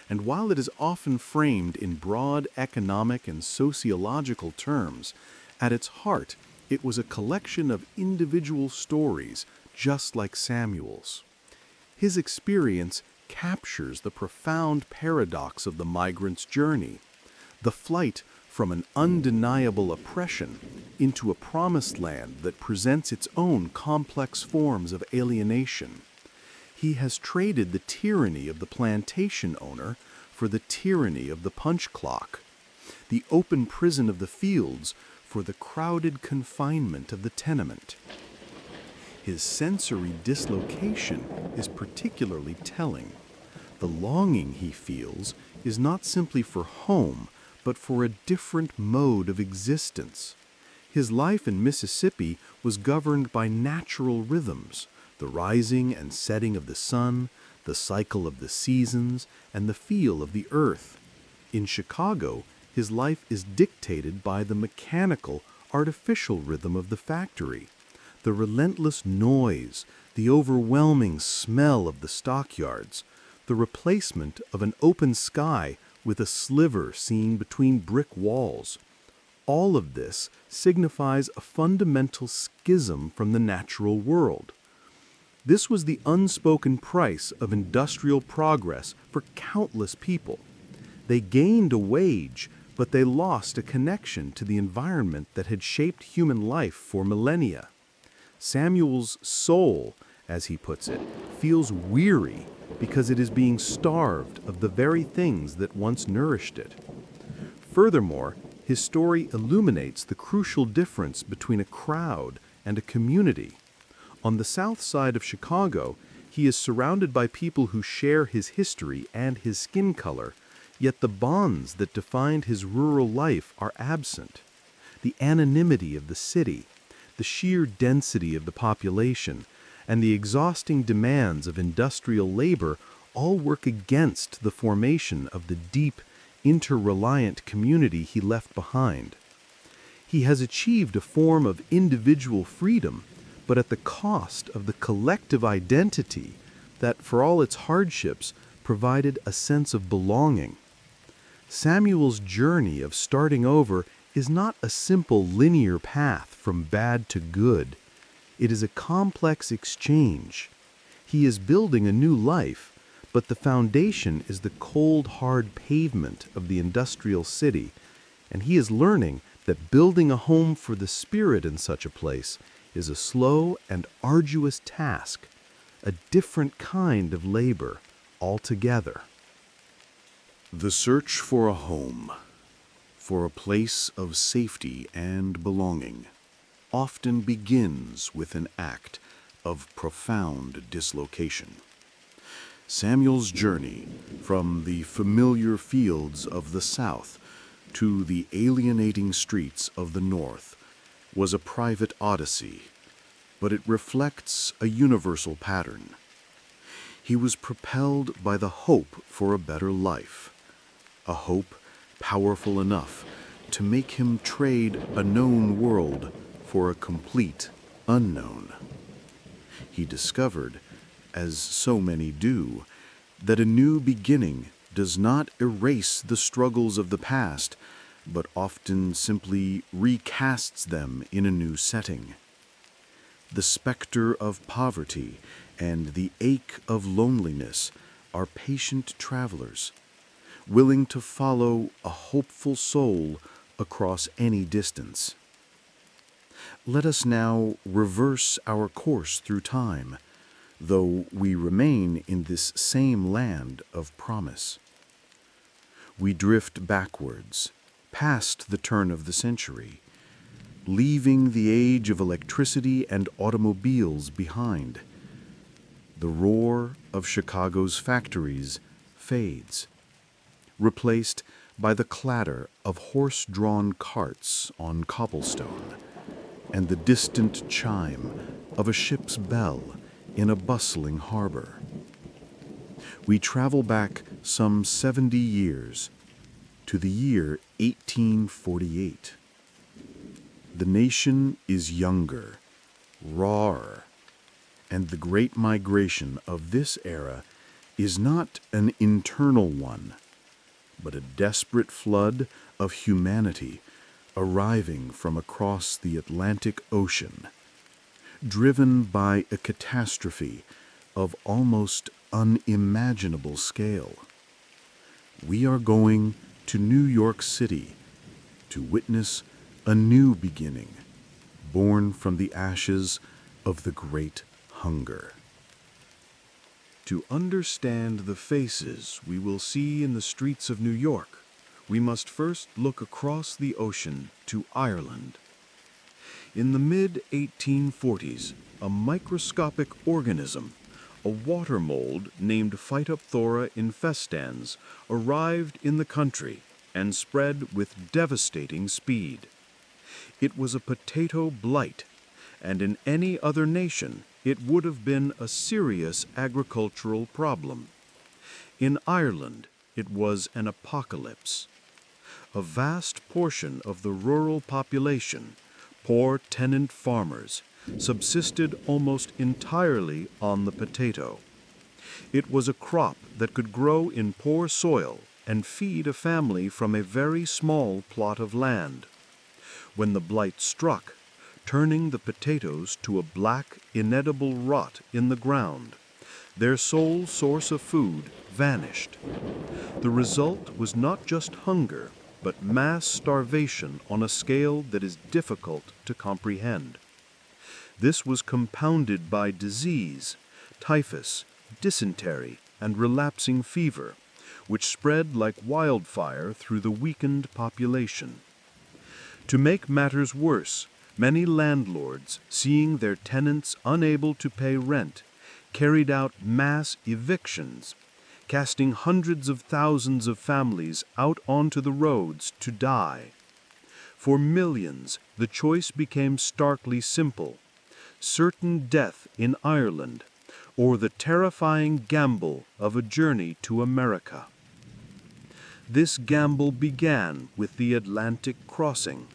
and while it is often framed in broad economic and sociological terms, at its heart it was a collection of individual stories just like Samuel's. His experience captures the profound paradox of the migrant's journey, the flight from an undeniable oppression into a promised land that presents its own complex forms of alienation. He has traded the tyranny of the plantation owner for the tyranny of the punch clock, the open prison of the fields
for the crowded confinement of the tenement. His sensory dislocation is particularly telling. The longing he feels is not simply for home, but for a different mode of existence. His life in Mississippi was governed by natural rhythms, the rising and setting of the sun, the cycle of the seasons, and the feel of the earth. In Chicago, his life is dictated by the mechanical, artificial rhythm of the factory. The relentless noise, the overwhelming smell of the stockyards, the replacement of an open sky with a sliver seen between brick walls. All of this signifies a fundamental schism from the natural world. This was the unspoken price of industrial progress for countless people. They gained a wage, but they lost a connection to the environment that had shaped human life for millennia. Samuel's soul, as he puts it, feels weary because it is being starved of the very things that once nourished it. Furthermore, his story illuminates the crucial difference between a crowd and a community. On the south side of Chicago, he is surrounded by people who share his history and his skin color, yet the bonds that defined his rural life are absent. The anonymity of the city, the sheer density of the population, and the exhausting demands of industrial labor all work against the formation of the deep, interreliant community he left behind. He has achieved a form of individual freedom, but at the cost of the collective identity that, for all its hardships, provided a sense of belonging. Samuel's journey of starting over is not a simple linear path from bad to good. It is a complex exchange. He is building a new life, but the foundation is the cold, hard pavement of the industrial city, and he is learning that building a home for the spirit in such a place is a slow and arduous task, a different kind of labor altogether.
The search for a home, for a place of safety and belonging, often begins with an act of profound dislocation. Samuel's journey from the familiar fields of the South to the alienating streets of the North was a private odyssey, but it reflects a universal pattern. He was propelled by the hope for a better life, a hope powerful enough to make him trade a known world for a complete unknown. He discovered, as so many do, that a new beginning does not erase the struggles of the past, but often simply recasts them in a new setting. The specter of poverty and the ache of loneliness are patient travelers, willing to follow a hopeful soul across any distance. Let us now reverse our course through time, though we remain in this same land of promise. We drift backwards, past the turn of the century, leaving the age of electricity and automobiles behind. The roar of Chicago's factories fades, replaced by the clatter of horse-drawn carts on cobblestone and the distant chime of a ship's bell in a bustling harbor. We travel back some 70 years to the year 1848. The nation is younger, rawer, and the great migration of this era is not an internal one, but a desperate flood of humanity arriving from across the Atlantic Ocean, driven by a catastrophe of almost unimaginable scale. We are going to New York City to witness a new beginning, born from the ashes of the Great Hunger. To understand the faces we will see in the streets of New York,
we must first look across the ocean to Ireland. In the mid-1840s, a microscopic organism, a water mold named Phytophthora infestans, arrived in the country and spread with devastating speed. It was a potato blight, and in any other nation it would have been a serious agricultural problem. In Ireland, it was an apocalypse. A vast portion of the rural population, poor tenant farmers, subsisted almost entirely on the potato. It was a crop that could grow in poor soil and feed a family from a very small plot of land. When the blight struck, turning the potatoes to a black, inedible rot in the ground, their sole source of food vanished. The result was not just hunger, but mass starvation on a scale that is difficult to comprehend. This was compounded by disease, typhus, dysentery, and relapsing fever, which spread like wildfire through the weakened population. To make matters worse, many landlords, seeing their tenants unable to pay rent, carried out mass evictions, casting hundreds of thousands of families out onto the roads to die. For millions, the choice became starkly simple: certain death in Ireland, or the terrifying gamble of a journey to America. This gamble began with the Atlantic crossing.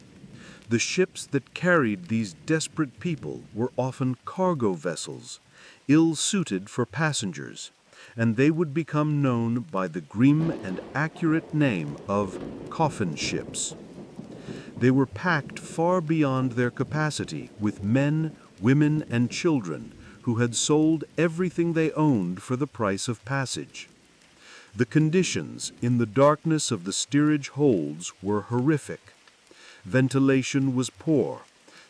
The ships that carried these desperate people were often cargo vessels, ill-suited for passengers, and they would become known by the grim and accurate name of coffin ships. They were packed far beyond their capacity with men, women, and children who had sold everything they owned for the price of passage. The conditions in the darkness of the steerage holds were horrific. Ventilation was poor,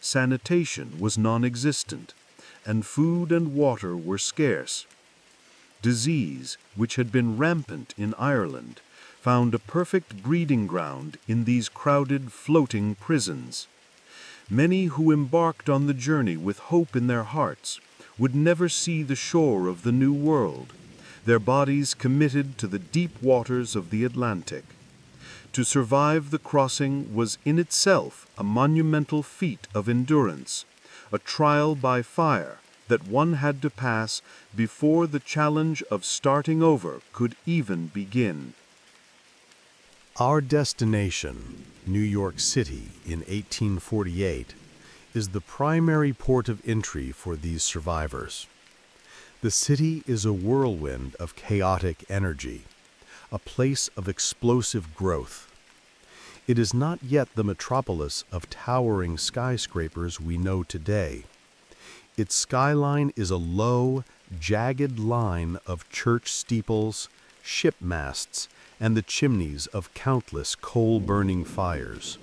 sanitation was non-existent, and food and water were scarce. Disease, which had been rampant in Ireland, found a perfect breeding ground in these crowded, floating prisons. Many who embarked on the journey with hope in their hearts would never see the shore of the New World, their bodies committed to the deep waters of the Atlantic. To survive the crossing was in itself a monumental feat of endurance, a trial by fire that one had to pass before the challenge of starting over could even begin.
Our destination, New York City in 1848, is the primary port of entry for these survivors. The city is a whirlwind of chaotic energy, a place of explosive growth. It is not yet the metropolis of towering skyscrapers we know today. Its skyline is a low, jagged line of church steeples, ship masts, and the chimneys of countless coal-burning fires.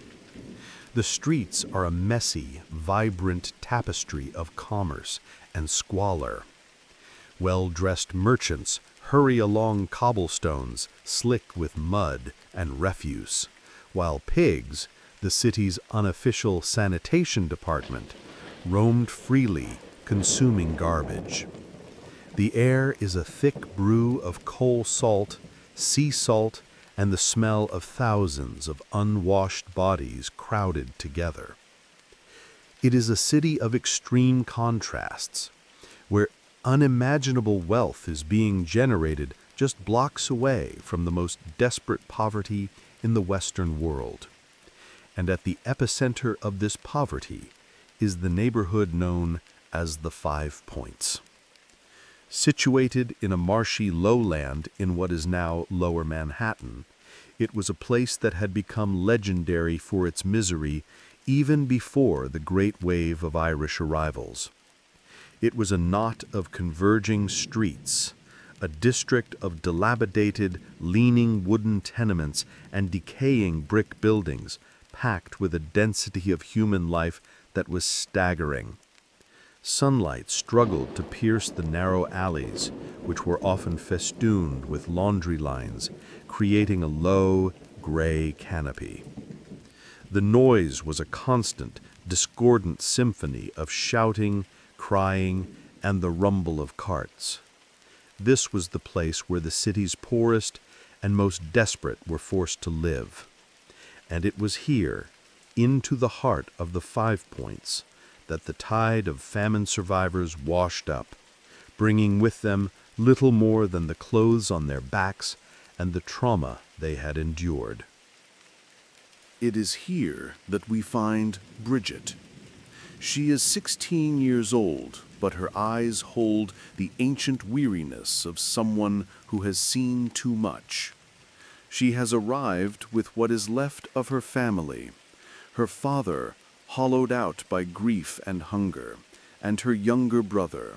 The streets are a messy, vibrant tapestry of commerce and squalor. Well-dressed merchants hurry along cobblestones slick with mud and refuse, while pigs, the city's unofficial sanitation department, roamed freely, consuming garbage. The air is a thick brew of coal salt, sea salt, and the smell of thousands of unwashed bodies crowded together. It is a city of extreme contrasts, where unimaginable wealth is being generated just blocks away from the most desperate poverty in the Western world. And at the epicenter of this poverty is the neighborhood known as the 5 Points. Situated in a marshy lowland in what is now Lower Manhattan, it was a place that had become legendary for its misery even before the great wave of Irish arrivals. It was a knot of converging streets, a district of dilapidated, leaning wooden tenements and decaying brick buildings, packed with a density of human life that was staggering. Sunlight struggled to pierce the narrow alleys, which were often festooned with laundry lines, creating a low,
gray canopy. The noise was a constant, discordant symphony of shouting, crying, and the rumble of carts. This was the place where the city's poorest and most desperate were forced to live. And it was here, into the heart of the 5 Points, that the tide of famine survivors washed up, bringing with them little more than the clothes on their backs and the trauma they had endured.
It is here that we find Bridget. She is 16 years old, but her eyes hold the ancient weariness of someone who has seen too much. She has arrived with what is left of her family, her father hollowed out by grief and hunger, and her younger brother.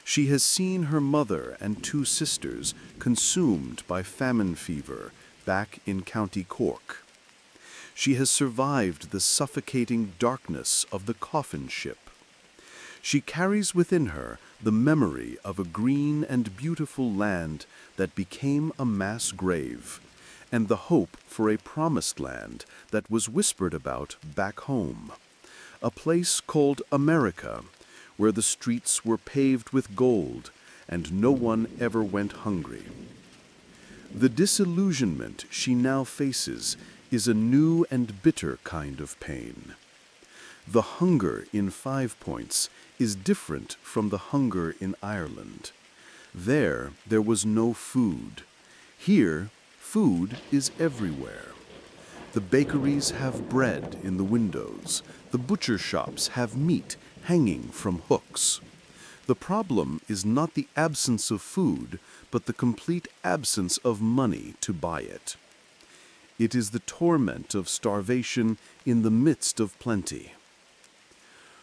She has seen her mother and 2 sisters consumed by famine fever back in County Cork. She has survived the suffocating darkness of the coffin ship. She carries within her the memory of a green and beautiful land that became a mass grave, and the hope for a promised land that was whispered about back home, a place called America, where the streets were paved with gold and no one ever went hungry. The disillusionment she now faces is a new and bitter kind of pain. The hunger in 5 Points is different from the hunger in Ireland. There was no food. Here, food is everywhere. The bakeries have bread in the windows. The butcher shops have meat hanging from hooks. The problem is not the absence of food, but the complete absence of money to buy it. It is the torment of starvation in the midst of plenty.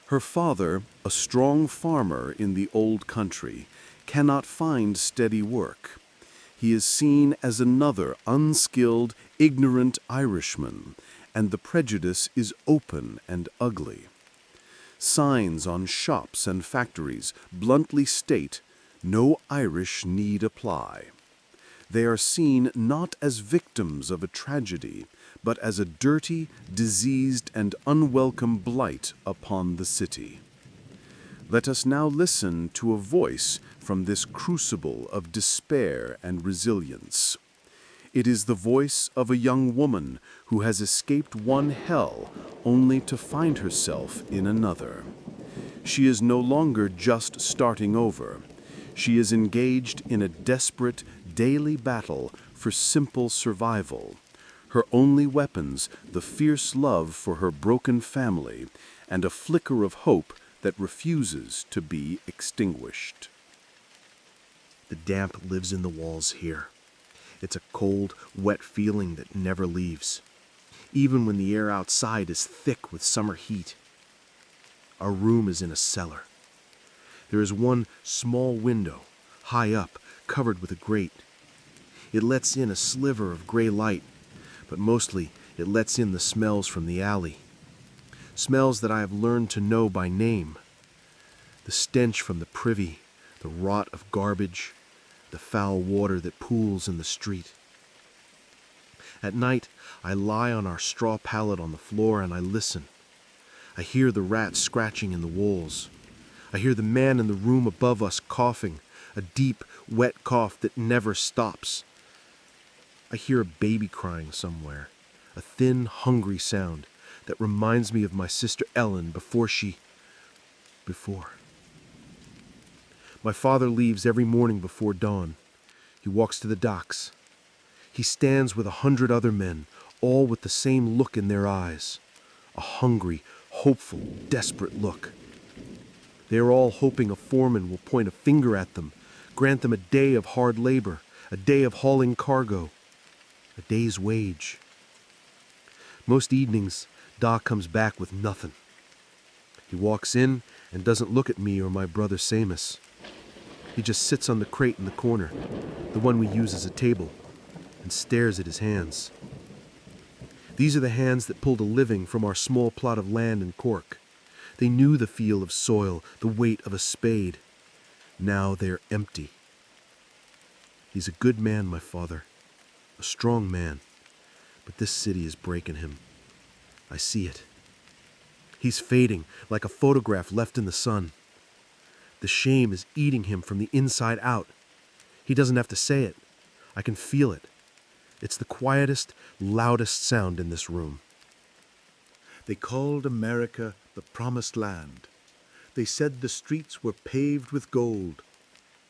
Her father, a strong farmer in the old country, cannot find steady work. He is seen as another unskilled, ignorant Irishman, and the prejudice is open and ugly. Signs on shops and factories bluntly state, "No Irish need apply." They are seen not as victims of a tragedy, but as a dirty, diseased, and unwelcome blight upon the city. Let us now listen to a voice from this crucible of despair and resilience. It is the voice of a young woman who has escaped one hell only to find herself in another. She is no longer just starting over. She is engaged in a desperate, daily battle for simple survival. Her only weapons, the fierce love for her broken family and a flicker of hope that refuses to be extinguished.
The damp lives in the walls here. It's a cold, wet feeling that never leaves, even when the air outside is thick with summer heat. Our room is in a cellar. There is one small window, high up, covered with a grate. It lets in a sliver of gray light, but mostly it lets in the smells from the alley. Smells that I have learned to know by name. The stench from the privy, the rot of garbage, the foul water that pools in the street. At night, I lie on our straw pallet on the floor and I listen. I hear the rats scratching in the walls. I hear the man in the room above us coughing, a deep, wet cough that never stops. I hear a baby crying somewhere, a thin, hungry sound that reminds me of my sister Ellen before. My father leaves every morning before dawn. He walks to the docks. He stands with 100 other men, all with the same look in their eyes, a hungry, hopeful, desperate look. They are all hoping a foreman will point a finger at them, grant them a day of hard labor, a day of hauling cargo, a day's wage. Most evenings, Doc comes back with nothing. He walks in and doesn't look at me or my brother Seamus. He just sits on the crate in the corner, the one we use as a table, and stares at his hands. These are the hands that pulled a living from our small plot of land in Cork. They knew the feel of soil, the weight of a spade. Now they're empty. He's a good man, my father, a strong man, But this city is breaking him. I see it. He's fading like a photograph left in the sun. The shame is eating him from the inside out. He doesn't have to say it. I can feel it. It's the quietest, loudest sound in this room.
They called America the Promised Land. They said the streets were paved with gold.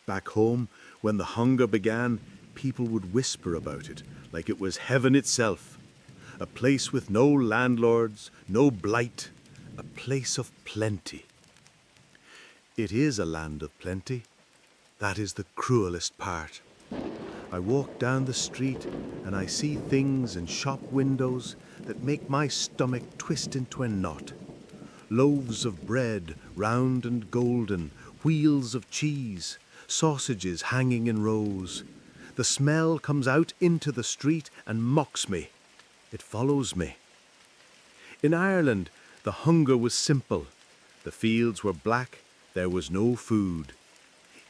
Back home, when the hunger began, people would whisper about it like it was heaven itself. A place with no landlords, no blight, a place of plenty. It is a land of plenty. That is the cruelest part. I walk down the street and I see things in shop windows that make my stomach twist into a knot. Loaves of bread, round and golden, wheels of cheese, sausages hanging in rows. The smell comes out into the street and mocks me. It follows me. In Ireland, the hunger was simple. The fields were black, there was no food.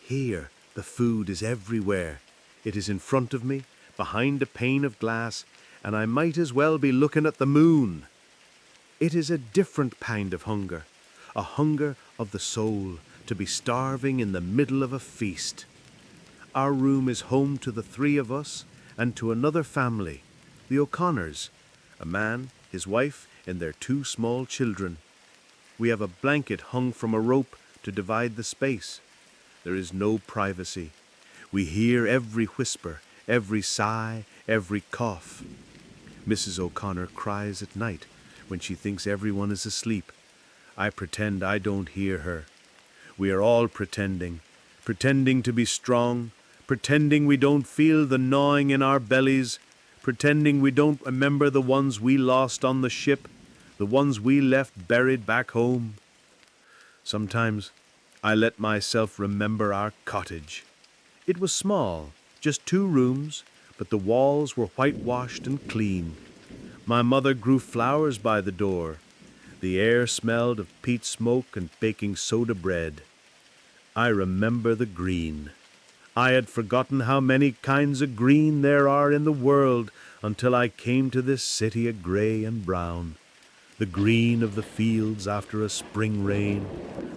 Here, the food is everywhere. It is in front of me, behind a pane of glass, and I might as well be looking at the moon. It is a different kind of hunger, a hunger of the soul, to be starving in the middle of a feast. Our room is home to the three of us and to another family, the O'Connors, a man, his wife, and their two small children. We have a blanket hung from a rope to divide the space. There is no privacy. We hear every whisper, every sigh, every cough. Mrs. O'Connor cries at night when she thinks everyone is asleep. I pretend I don't hear her. We are all pretending to be strong, pretending we don't feel the gnawing in our bellies, pretending we don't remember the ones we lost on the ship, the ones we left buried back home. Sometimes I let myself remember our cottage. It was small, just 2 rooms, but the walls were whitewashed and clean. My mother grew flowers by the door. The air smelled of peat smoke and baking soda bread. I remember the green. I had forgotten how many kinds of green there are in the world until I came to this city of gray and brown. The green of the fields after a spring rain,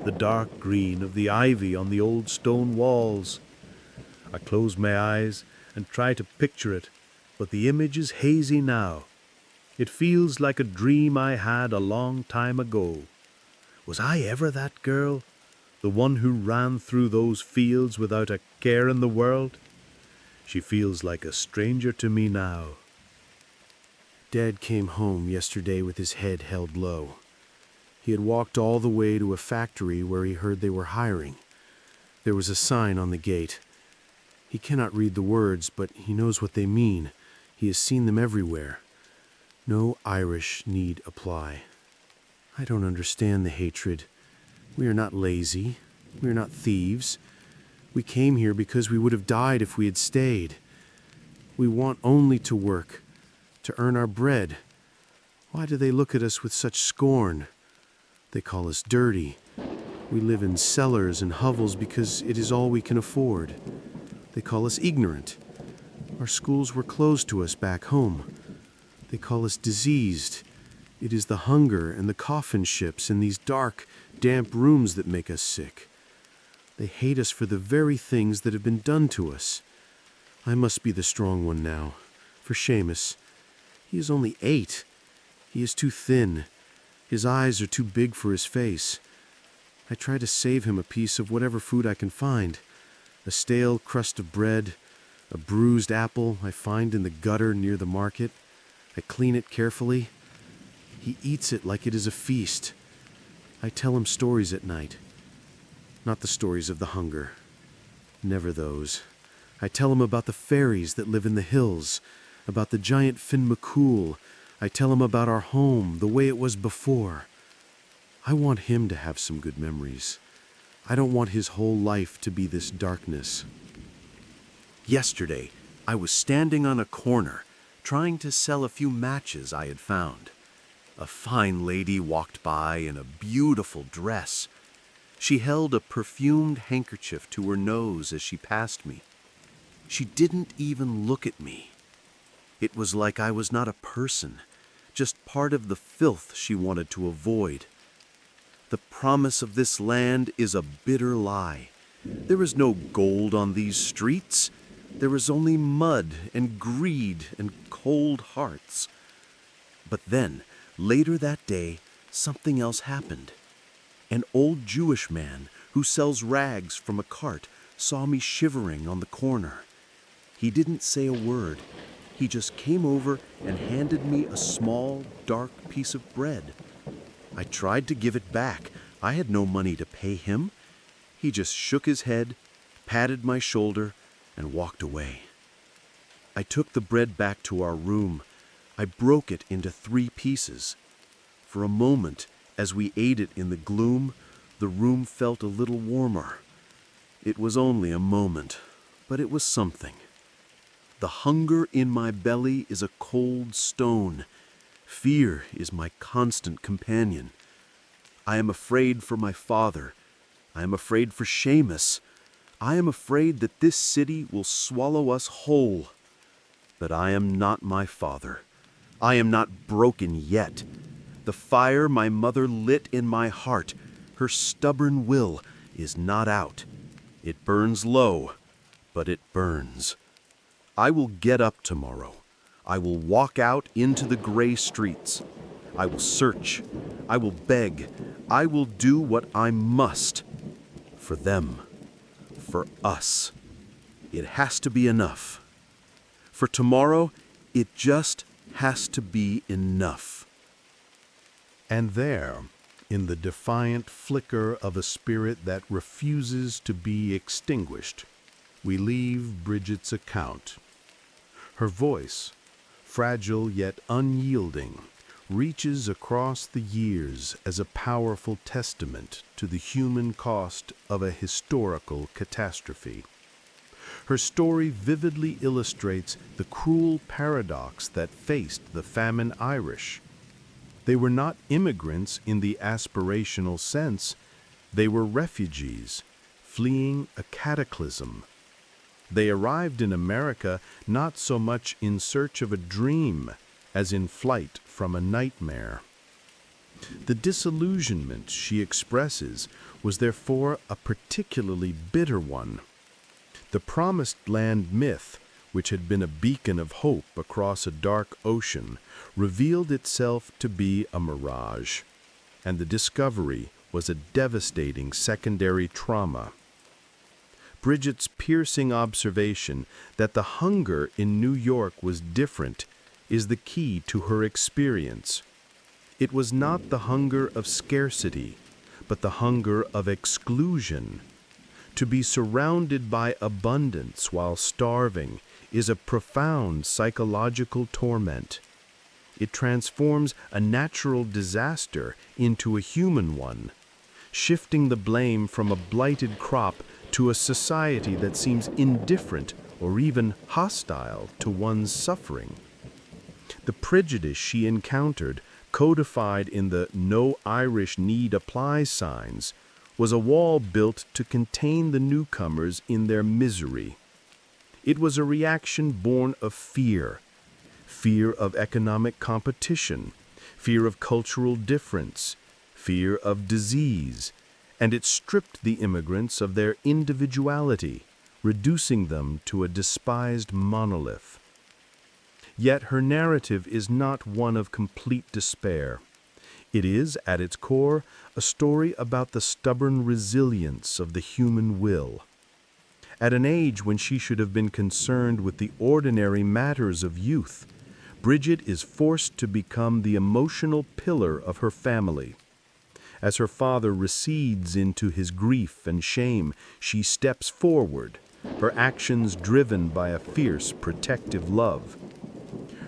the dark green of the ivy on the old stone walls. I close my eyes and try to picture it, but the image is hazy now. It feels like a dream I had a long time ago. Was I ever that girl? The one who ran through those fields without a care in the world? She feels like a stranger to me now.
Dad came home yesterday with his head held low. He had walked all the way to a factory where he heard they were hiring. There was a sign on the gate. He cannot read the words, but he knows what they mean. He has seen them everywhere. No Irish need apply. I don't understand the hatred. We are not lazy. We are not thieves. We came here because we would have died if we had stayed. We want only to work, to earn our bread. Why do they look at us with such scorn? They call us dirty. We live in cellars and hovels because it is all we can afford. They call us ignorant. Our schools were closed to us back home. They call us diseased. It is the hunger and the coffin ships and these dark, damp rooms that make us sick. They hate us for the very things that have been done to us. I must be the strong one now. For Seamus, he is only 8. He is too thin. His eyes are too big for his face. I try to save him a piece of whatever food I can find. A stale crust of bread, a bruised apple I find in the gutter near the market. I clean it carefully. He eats it like it is a feast. I tell him stories at night. Not the stories of the hunger. Never those. I tell him about the fairies that live in the hills, about the giant Finn McCool. I tell him about our home, the way it was before. I want him to have some good memories. I don't want his whole life to be this darkness.
Yesterday, I was standing on a corner, trying to sell a few matches I had found. A fine lady walked by in a beautiful dress. She held a perfumed handkerchief to her nose as she passed me. She didn't even look at me. It was like I was not a person, just part of the filth she wanted to avoid. The promise of this land is a bitter lie. There is no gold on these streets. There is only mud and greed and cold hearts. But then, later that day, something else happened. An old Jewish man who sells rags from a cart saw me shivering on the corner. He didn't say a word. He just came over and handed me a small, dark piece of bread. I tried to give it back. I had no money to pay him. He just shook his head, patted my shoulder, and walked away. I took the bread back to our room. I broke it into 3 pieces. For a moment, as we ate it in the gloom, the room felt a little warmer. It was only a moment, but it was something. The hunger in my belly is a cold stone. Fear is my constant companion. I am afraid for my father. I am afraid for Seamus. I am afraid that this city will swallow us whole. But I am not my father. I am not broken yet. The fire my mother lit in my heart, her stubborn will, is not out. It burns low, but it burns. I will get up tomorrow. I will walk out into the gray streets. I will search. I will beg. I will do what I must. For them. For us. It has to be enough. For tomorrow, it just has to be enough.
And there, in the defiant flicker of a spirit that refuses to be extinguished, we leave Bridget's account. Her voice, fragile yet unyielding, reaches across the years as a powerful testament to the human cost of a historical catastrophe. Her story vividly illustrates the cruel paradox that faced the famine Irish. They were not immigrants in the aspirational sense. They were refugees, fleeing a cataclysm. They arrived in America not so much in search of a dream as in flight from a nightmare. The disillusionment she expresses was therefore a particularly bitter one. The promised land myth, which had been a beacon of hope across a dark ocean, revealed itself to be a mirage, and the discovery was a devastating secondary trauma. Bridget's piercing observation that the hunger in New York was different is the key to her experience. It was not the hunger of scarcity, but the hunger of exclusion. To be surrounded by abundance while starving is a profound psychological torment. It transforms a natural disaster into a human one, shifting the blame from a blighted crop to a society that seems indifferent or even hostile to one's suffering. The prejudice she encountered, codified in the "No Irish Need Apply" signs, was a wall built to contain the newcomers in their misery. It was a reaction born of fear of economic competition, fear of cultural difference, fear of disease, and it stripped the immigrants of their individuality, reducing them to a despised monolith. Yet her narrative is not one of complete despair. It is, at its core, a story about the stubborn resilience of the human will. At an age when she should have been concerned with the ordinary matters of youth, Bridget is forced to become the emotional pillar of her family. As her father recedes into his grief and shame, she steps forward, her actions driven by a fierce protective love.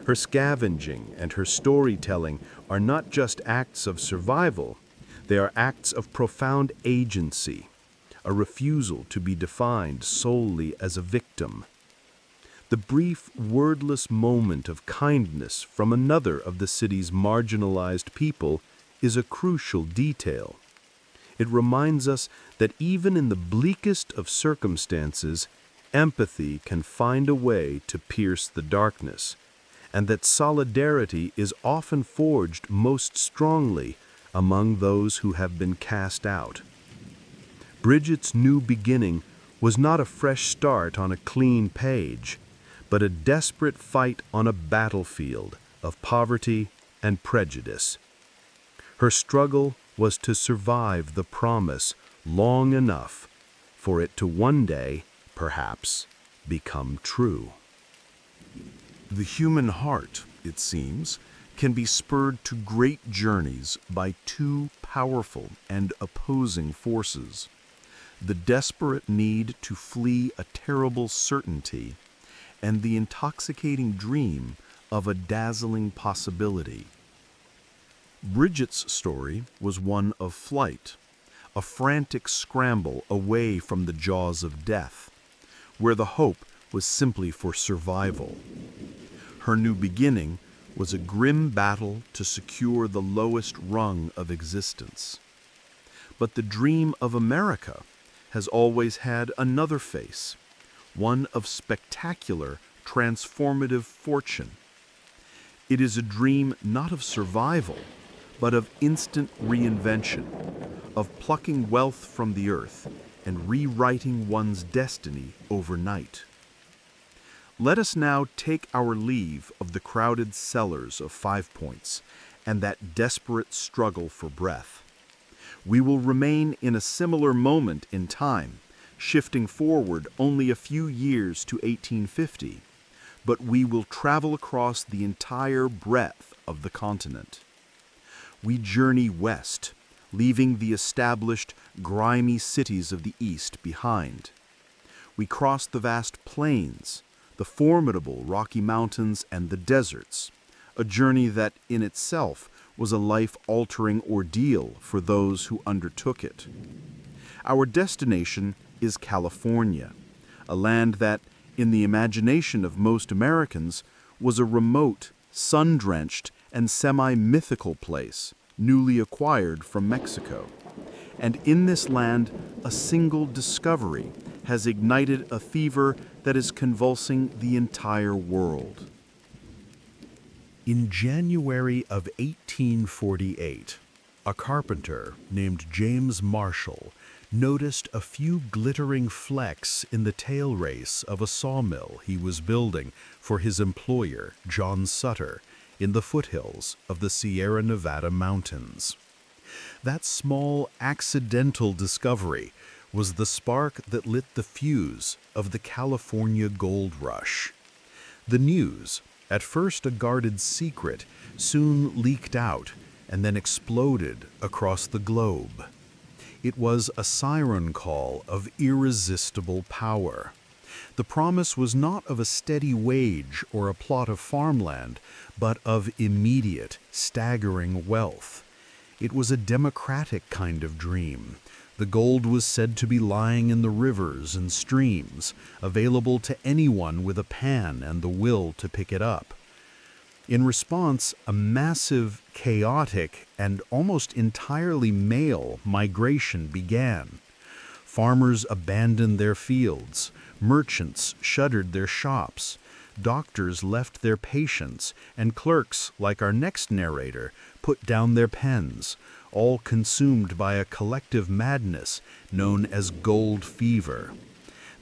Her scavenging and her storytelling are not just acts of survival, they are acts of profound agency, a refusal to be defined solely as a victim. The brief, wordless moment of kindness from another of the city's marginalized people is a crucial detail. It reminds us that even in the bleakest of circumstances, empathy can find a way to pierce the darkness,
and that solidarity is often forged most strongly among those who have been cast out. Bridget's new beginning was not a fresh start on a clean page, but a desperate fight on a battlefield of poverty and prejudice. Her struggle was to survive the promise long enough for it to one day, perhaps, become true.
The human heart, it seems, can be spurred to great journeys by two powerful and opposing forces: the desperate need to flee a terrible certainty and the intoxicating dream of a dazzling possibility. Bridget's story was one of flight, a frantic scramble away from the jaws of death, where the hope was simply for survival. Her new beginning was a grim battle to secure the lowest rung of existence. But the dream of America has always had another face, one of spectacular, transformative fortune. It is a dream not of survival, but of instant reinvention, of plucking wealth from the earth and rewriting one's destiny overnight. Let us now take our leave of the crowded cellars of 5 Points and that desperate struggle for breath. We will remain in a similar moment in time, shifting forward only a few years to 1850, but we will travel across the entire breadth of the continent. We journey west, leaving the established, grimy cities of the East behind. We cross the vast plains, the formidable Rocky Mountains and the deserts, a journey that in itself was a life-altering ordeal for those who undertook it. Our destination is California, a land that, in the imagination of most Americans, was a remote, sun-drenched, and semi-mythical place, newly acquired from Mexico. And in this land, a single discovery has ignited a fever that is convulsing the entire world.
In January of 1848, a carpenter named James Marshall noticed a few glittering flecks in the tail race of a sawmill he was building for his employer, John Sutter, in the foothills of the Sierra Nevada mountains. That small accidental discovery was the spark that lit the fuse of the California gold rush. The news, at first a guarded secret, soon leaked out and then exploded across the globe. It was a siren call of irresistible power. The promise was not of a steady wage or a plot of farmland, but of immediate, staggering wealth. It was a democratic kind of dream. The gold was said to be lying in the rivers and streams, available to anyone with a pan and the will to pick it up. In response, a massive, chaotic, and almost entirely male migration began. Farmers abandoned their fields, merchants shuttered their shops, doctors left their patients, and clerks, like our next narrator, put down their pens, all consumed by a collective madness known as gold fever.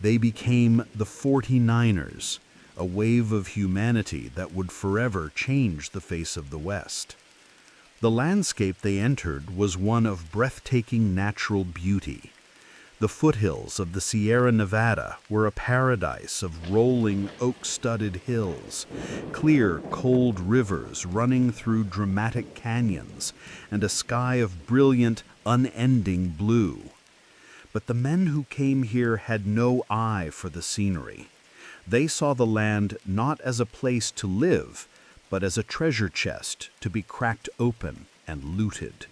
They became the 49ers, a wave of humanity that would forever change the face of the West. The landscape they entered was one of breathtaking natural beauty. The foothills of the Sierra Nevada were a paradise of rolling oak-studded hills, clear, cold rivers running through dramatic canyons, and a sky of brilliant, unending blue. But the men who came here had no eye for the scenery. They saw the land not as a place to live, but as a treasure chest to be cracked open and looted.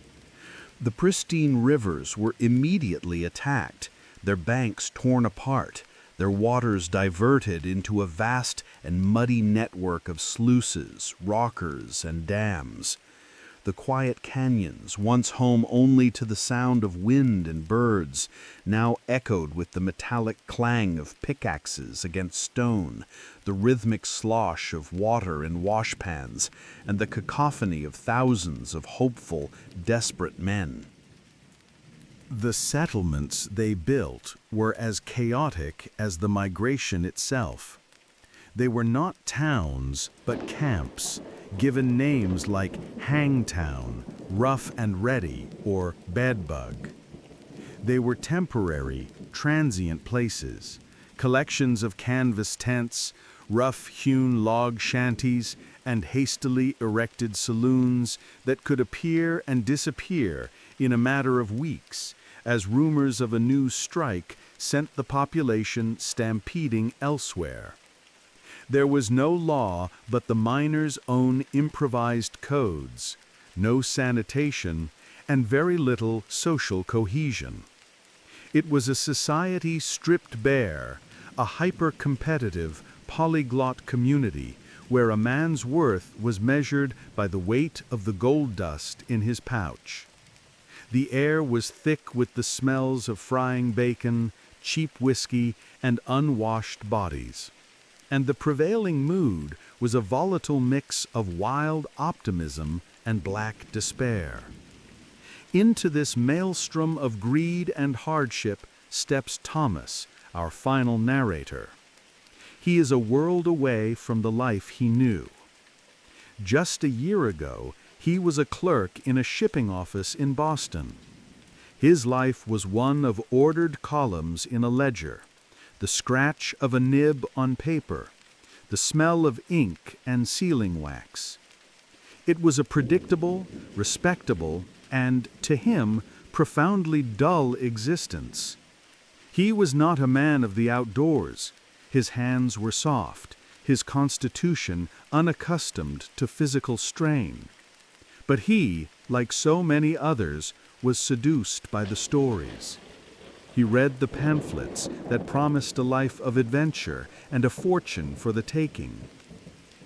The pristine rivers were immediately attacked, their banks torn apart, their waters diverted into a vast and muddy network of sluices, rockers, and dams.
The quiet canyons, once home only to the sound of wind and birds, now echoed with the metallic clang of pickaxes against stone, the rhythmic slosh of water in washpans, and the cacophony of thousands of hopeful, desperate men.
The settlements they built were as chaotic as the migration itself. They were not towns, but camps, given names like Hangtown, Rough and Ready, or Bedbug. They were temporary, transient places, collections of canvas tents, rough-hewn log shanties, and hastily erected saloons that could appear and disappear in a matter of weeks, as rumors of a new strike sent the population stampeding elsewhere. There was no law but the miners' own improvised codes, no sanitation, and very little social cohesion. It was a society stripped bare, a hyper-competitive, polyglot community where a man's worth was measured by the weight of the gold dust in his pouch. The air was thick with the smells of frying bacon, cheap whiskey, and unwashed bodies. And the prevailing mood was a volatile mix of wild optimism and black despair. Into this maelstrom of greed and hardship steps Thomas, our final narrator. He is a world away from the life he knew. Just a year ago, he was a clerk in a shipping office in Boston. His life was one of ordered columns in a ledger, the scratch of a nib on paper, the smell of ink and sealing wax. It was a predictable, respectable, and, to him, profoundly dull existence. He was not a man of the outdoors. His hands were soft, his constitution unaccustomed to physical strain. But he, like so many others, was seduced by the stories. He read the pamphlets that promised a life of adventure and a fortune for the taking.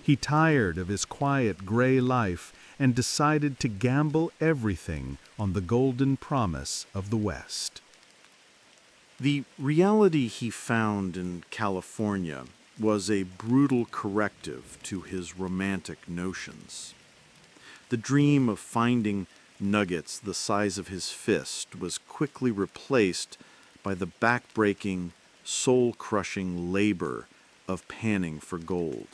He tired of his quiet gray life and decided to gamble everything on the golden promise of the West. The reality he found in California was a brutal corrective to his romantic notions. The dream of finding nuggets the size of his fist was quickly replaced by the back-breaking, soul-crushing labor of panning for gold.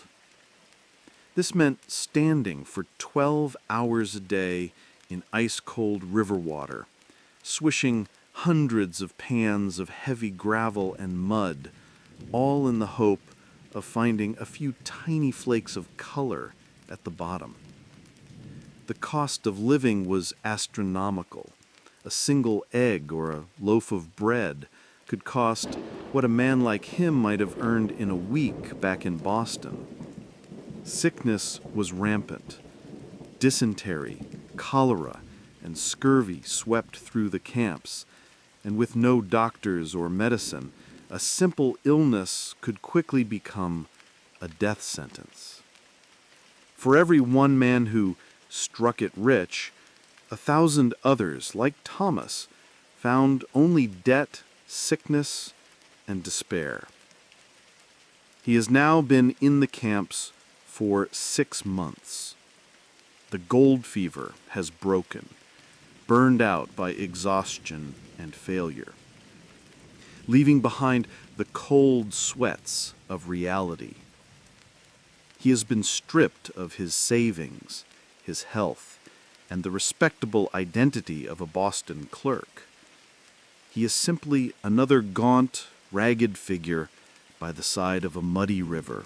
This meant standing for 12 hours a day in ice-cold river water, swishing hundreds of pans of heavy gravel and mud, all in the hope of finding a few tiny flakes of color at the bottom. The cost of living was astronomical. A single egg or a loaf of bread could cost what a man like him might have earned in a week back in Boston. Sickness was rampant. Dysentery, cholera, and scurvy swept through the camps, and with no doctors or medicine, a simple illness could quickly become a death sentence. For every one man who struck it rich, 1,000 others, like Thomas, found only debt, sickness, and despair. He has now been in the camps for 6 months. The gold fever has broken, burned out by exhaustion and failure, leaving behind the cold sweats of reality. He has been stripped of his savings, his health, and the respectable identity of a Boston clerk. He is simply another gaunt, ragged figure by the side of a muddy river,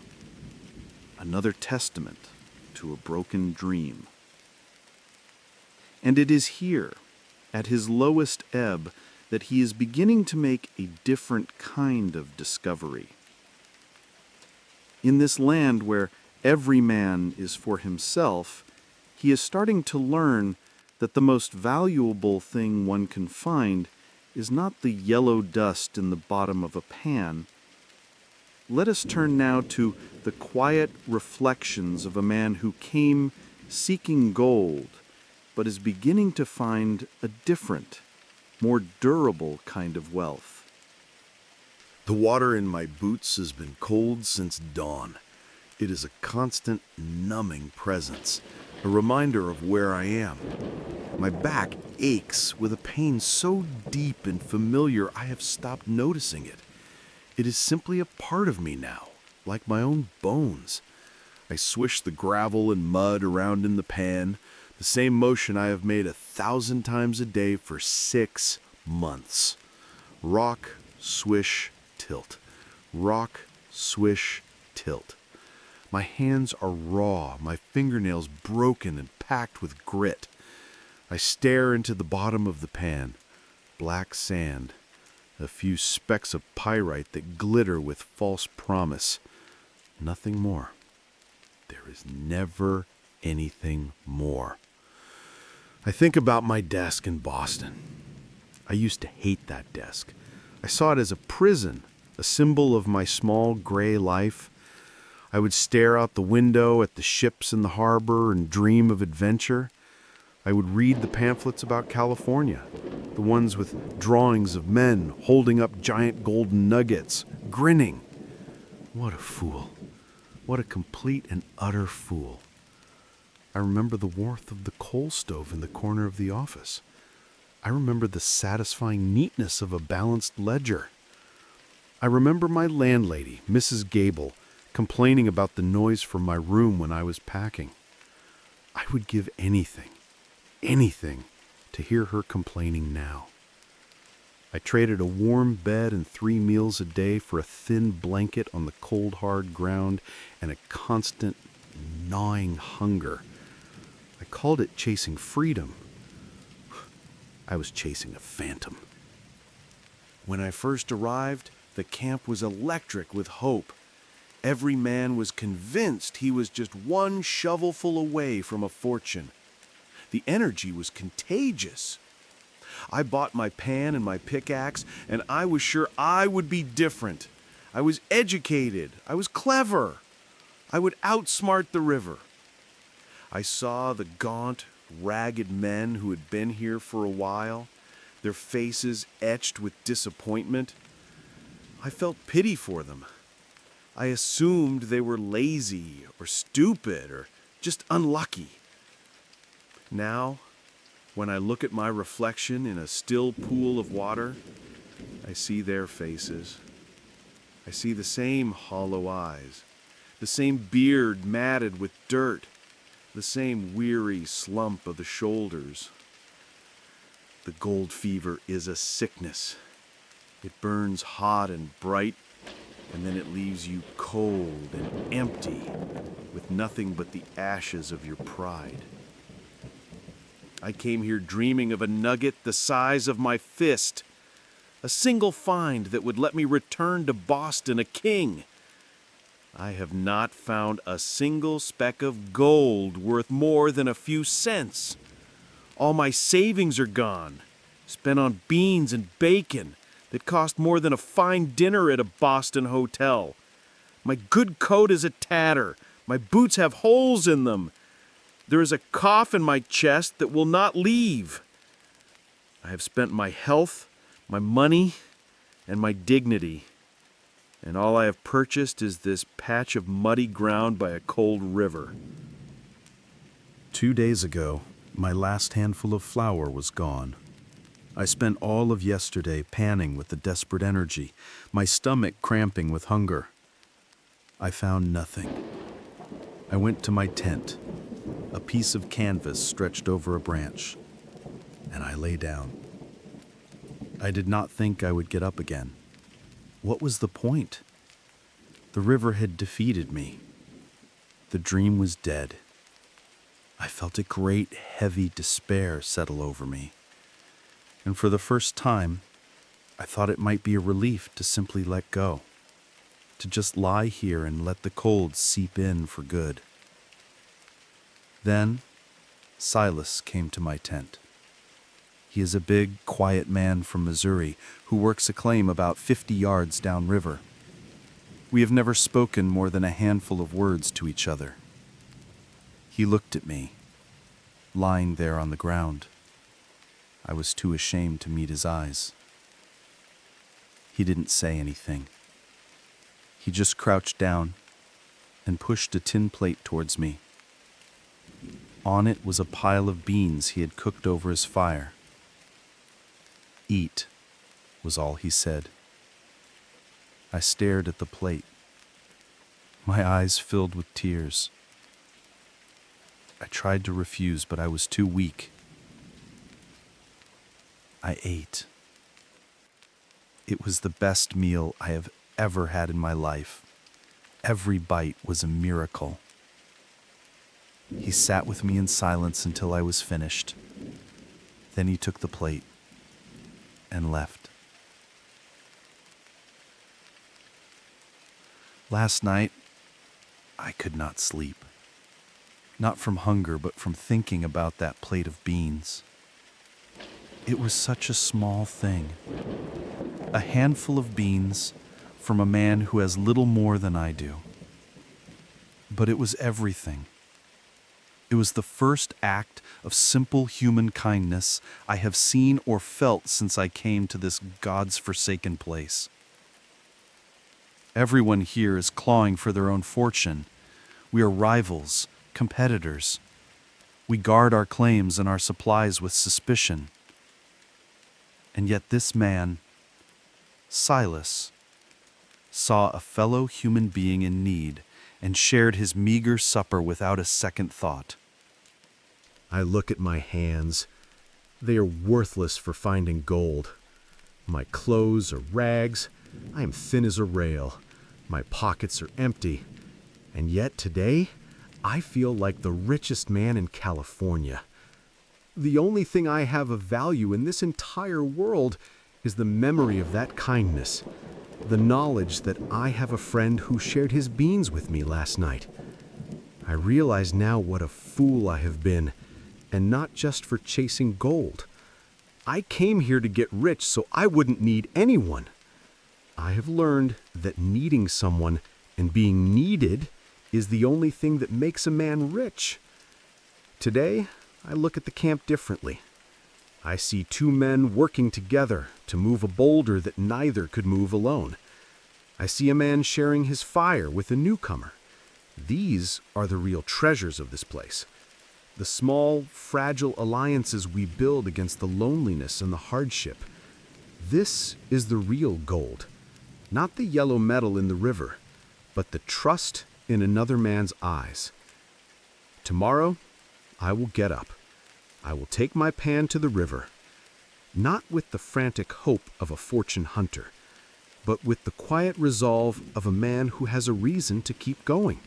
another testament to a broken dream. And it is here, at his lowest ebb, that he is beginning to make a different kind of discovery. In this land where every man is for himself, he is starting to learn that the most valuable thing one can find is not the yellow dust in the bottom of a pan. Let us turn now to the quiet reflections of a man who came seeking gold but is beginning to find a different, more durable kind of wealth.
The water in my boots has been cold since dawn. It is a constant, numbing presence, a reminder of where I am. My back aches with a pain so deep and familiar I have stopped noticing it. It is simply a part of me now, like my own bones. I swish the gravel and mud around in the pan, the same motion I have made 1,000 times a day for 6 months. Rock, swish, tilt. Rock, swish, tilt. My hands are raw, my fingernails broken and packed with grit. I stare into the bottom of the pan. Black sand. A few specks of pyrite that glitter with false promise. Nothing more. There is never anything more. I think about my desk in Boston. I used to hate that desk. I saw it as a prison, a symbol of my small gray life. I would stare out the window at the ships in the harbor and dream of adventure. I would read the pamphlets about California, the ones with drawings of men holding up giant golden nuggets, grinning. What a fool. What a complete and utter fool. I remember the warmth of the coal stove in the corner of the office. I remember the satisfying neatness of a balanced ledger. I remember my landlady, Mrs. Gable, complaining about the noise from my room when I was packing. I would give anything to hear her complaining now. I traded a warm bed and 3 meals a day for a thin blanket on the cold, hard ground and a constant, gnawing hunger. I called it chasing freedom. I was chasing a phantom. When I first arrived, the camp was electric with hope. Every man was convinced he was just one shovelful away from a fortune. The energy was contagious. I bought my pan and my pickaxe, and I was sure I would be different. I was educated. I was clever. I would outsmart the river. I saw the gaunt, ragged men who had been here for a while, their faces etched with disappointment. I felt pity for them. I assumed they were lazy or stupid or just unlucky. Now, when I look at my reflection in a still pool of water, I see their faces. I see the same hollow eyes, the same beard matted with dirt, the same weary slump of the shoulders. The gold fever is a sickness. It burns hot and bright, and then it leaves you cold and empty, with nothing but the ashes of your pride. I came here dreaming of a nugget the size of my fist, a single find that would let me return to Boston a king. I have not found a single speck of gold worth more than a few cents. All my savings are gone, spent on beans and bacon that cost more than a fine dinner at a Boston hotel. My good coat is a tatter. My boots have holes in them. There is a cough in my chest that will not leave. I have spent my health, my money, and my dignity, and all I have purchased is this patch of muddy ground by a cold river. 2 days ago, my last handful of flour was gone. I spent all of yesterday panning with a desperate energy, my stomach cramping with hunger. I found nothing. I went to my tent, a piece of canvas stretched over a branch, and I lay down. I did not think I would get up again. What was the point? The river had defeated me. The dream was dead. I felt a great, heavy despair settle over me. And for the first time, I thought it might be a relief to simply let go, to just lie here and let the cold seep in for good. Then, Silas came to my tent. He is a big, quiet man from Missouri who works a claim about 50 yards downriver. We have never spoken more than a handful of words to each other. He looked at me.
lying there on the ground. I was too ashamed to meet his eyes. He didn't say anything. He just crouched down and pushed a tin plate towards me. On it was a pile of beans he had cooked over his fire. "Eat," was all he said. I stared at the plate. My eyes filled with tears. I tried to refuse, but I was too weak. I ate. It was the best meal I have ever had in my life. Every bite was a miracle. He sat with me in silence until I was finished. Then he took the plate and left. Last night, I could not sleep. Not from hunger, but from thinking about that plate of beans. It was such a small thing. A handful of beans from a man who has little more than I do. But it was everything. It was the first act of simple human kindness I have seen or felt since I came to this God's forsaken place. Everyone here is clawing for their own fortune. We are rivals, competitors. We guard our claims and our supplies with suspicion. And yet this man, Silas, saw a fellow human being in need and shared his meager supper without a second thought.
I look at my hands. They are worthless for finding gold. My clothes are rags. I am thin as a rail. My pockets are empty. And yet today, I feel like the richest man in California. The only thing I have of value in this entire world is the memory of that kindness, the knowledge that I have a friend who shared his beans with me last night. I realize now what a fool I have been, and not just for chasing gold. I came here to get rich so I wouldn't need anyone. I have learned that needing someone and being needed is the only thing that makes a man rich. Today, I look at the camp differently. I see two men working together to move a boulder that neither could move alone. I see a man sharing his fire with a newcomer. These are the real treasures of this place. The small, fragile alliances we build against the loneliness and the hardship. This is the real gold. Not the yellow metal in the river, but the trust in another man's eyes. Tomorrow, I will get up. I will take my pan to the river, not with the frantic hope of a fortune hunter, but with the quiet resolve of a man who has a reason to keep going.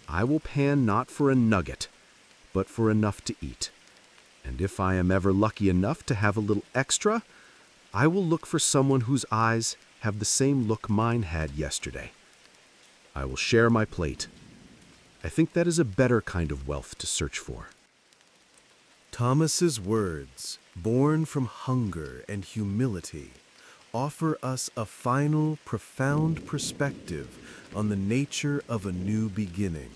I will pan not for a nugget, but for enough to eat. And if I am ever lucky enough to have a little extra, I will look for someone whose eyes have the same look mine had yesterday. I will share my plate. I think that is a better kind of wealth to search for.
Thomas's words, born from hunger and humility, offer us a final, profound perspective on the nature of a new beginning.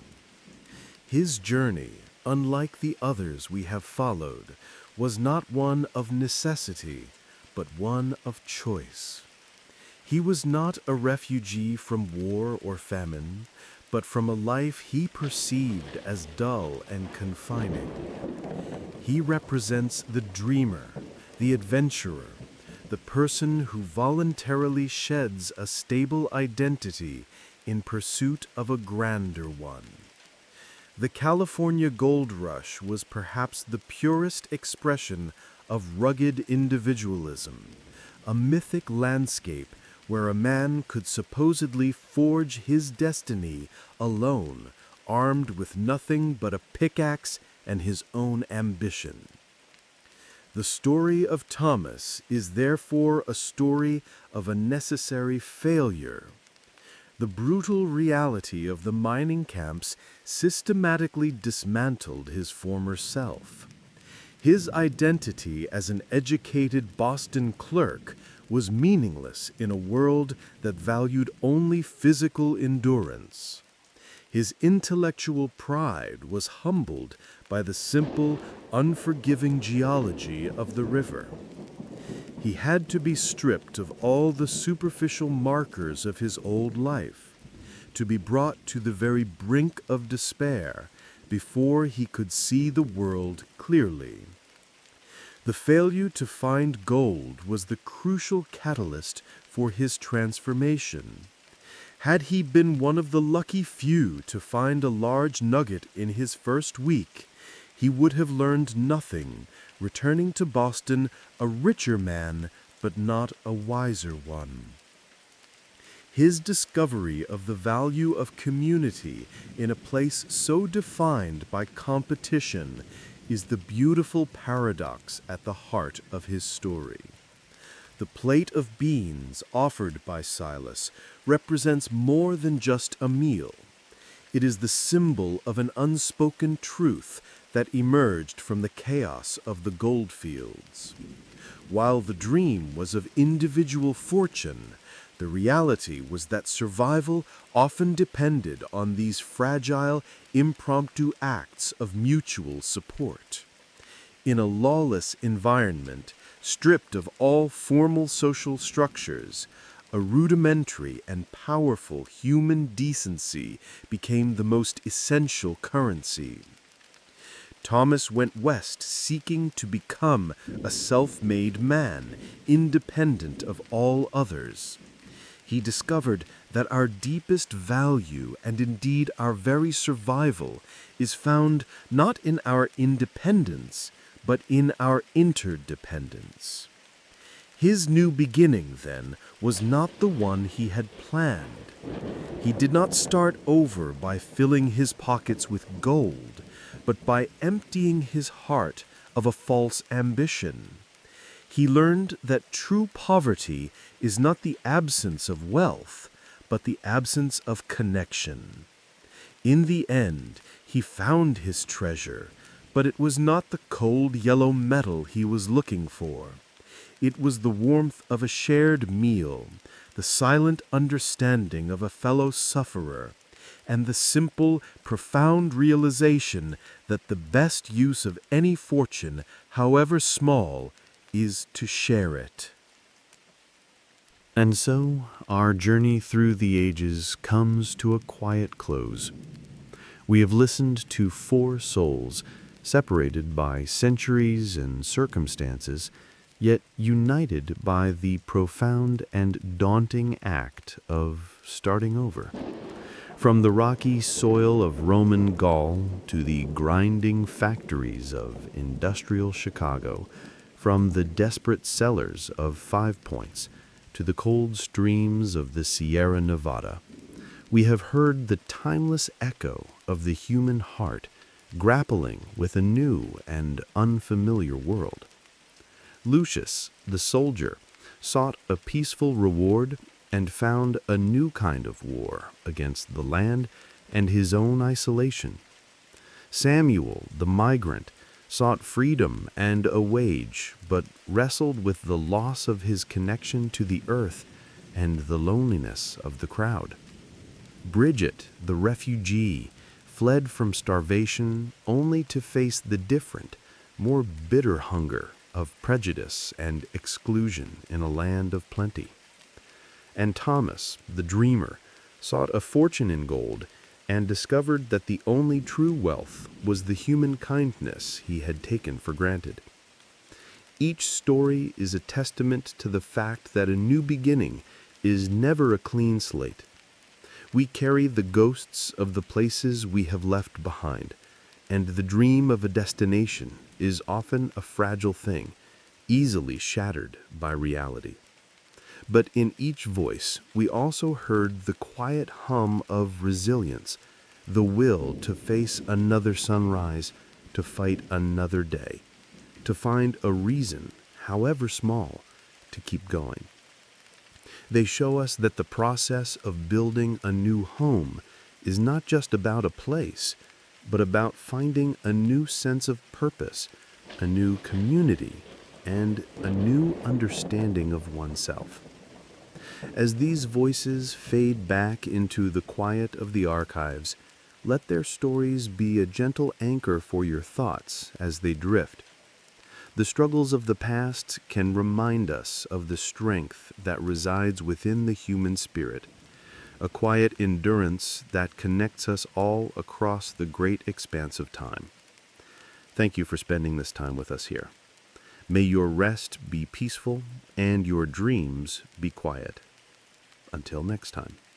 His journey, unlike the others we have followed, was not one of necessity, but one of choice. He was not a refugee from war or famine, but from a life he perceived as dull and confining. He represents the dreamer, the adventurer, the person who voluntarily sheds a stable identity in pursuit of a grander one. The California gold rush was perhaps the purest expression of rugged individualism, a mythic landscape where a man could supposedly forge his destiny alone, armed with nothing but a pickaxe and his own ambition. The story of Thomas is therefore a story of a necessary failure. The brutal reality of the mining camps systematically dismantled his former self. His identity as an educated Boston clerk was meaningless in a world that valued only physical endurance. His intellectual pride was humbled by the simple, unforgiving geology of the river. He had to be stripped of all the superficial markers of his old life, to be brought to the very brink of despair before he could see the world clearly. The failure to find gold was the crucial catalyst for his transformation. Had he been one of the lucky few to find a large nugget in his first week, he would have learned nothing, returning to Boston a richer man, but not a wiser one. His discovery of the value of community in a place so defined by competition is the beautiful paradox at the heart of his story. The plate of beans offered by Silas represents more than just a meal. It is the symbol of an unspoken truth that emerged from the chaos of the goldfields. While the dream was of individual fortune, the reality was that survival often depended on these fragile, impromptu acts of mutual support. In a lawless environment, stripped of all formal social structures, a rudimentary and powerful human decency became the most essential currency. Thomas went west seeking to become a self-made man, independent of all others. He discovered that our deepest value, and indeed our very survival, is found not in our independence, but in our interdependence. His new beginning, then, was not the one he had planned. He did not start over by filling his pockets with gold, but by emptying his heart of a false ambition. He learned that true poverty is not the absence of wealth, but the absence of connection. In the end, he found his treasure, but it was not the cold yellow metal he was looking for. It was the warmth of a shared meal, the silent understanding of a fellow sufferer, and the simple, profound realization that the best use of any fortune, however small, is to share it.
And so, our journey through the ages comes to a quiet close. We have listened to 4 souls, separated by centuries and circumstances, yet united by the profound and daunting act of starting over. From the rocky soil of Roman Gaul to the grinding factories of industrial Chicago, from the desperate cellars of Five Points to the cold streams of the Sierra Nevada, we have heard the timeless echo of the human heart grappling with a new and unfamiliar world. Lucius, the soldier, sought a peaceful reward and found a new kind of war against the land and his own isolation. Samuel, the migrant, sought freedom and a wage, but wrestled with the loss of his connection to the earth and the loneliness of the crowd. Bridget, the refugee, fled from starvation only to face the different, more bitter hunger of prejudice and exclusion in a land of plenty. And Thomas, the dreamer, sought a fortune in gold and discovered that the only true wealth was the human kindness he had taken for granted. Each story is a testament to the fact that a new beginning is never a clean slate. We carry the ghosts of the places we have left behind, and the dream of a destination is often a fragile thing, easily shattered by reality. But in each voice, we also heard the quiet hum of resilience, the will to face another sunrise, to fight another day, to find a reason, however small, to keep going. They show us that the process of building a new home is not just about a place, but about finding a new sense of purpose, a new community, and a new understanding of oneself. As these voices fade back into the quiet of the archives, Let their stories be a gentle anchor for your thoughts as they drift. The struggles of the past can remind us of the strength that resides within the human spirit, a quiet endurance that connects us all across the great expanse of time. Thank you for spending this time with us here. May your rest be peaceful and your dreams be quiet. Until next time.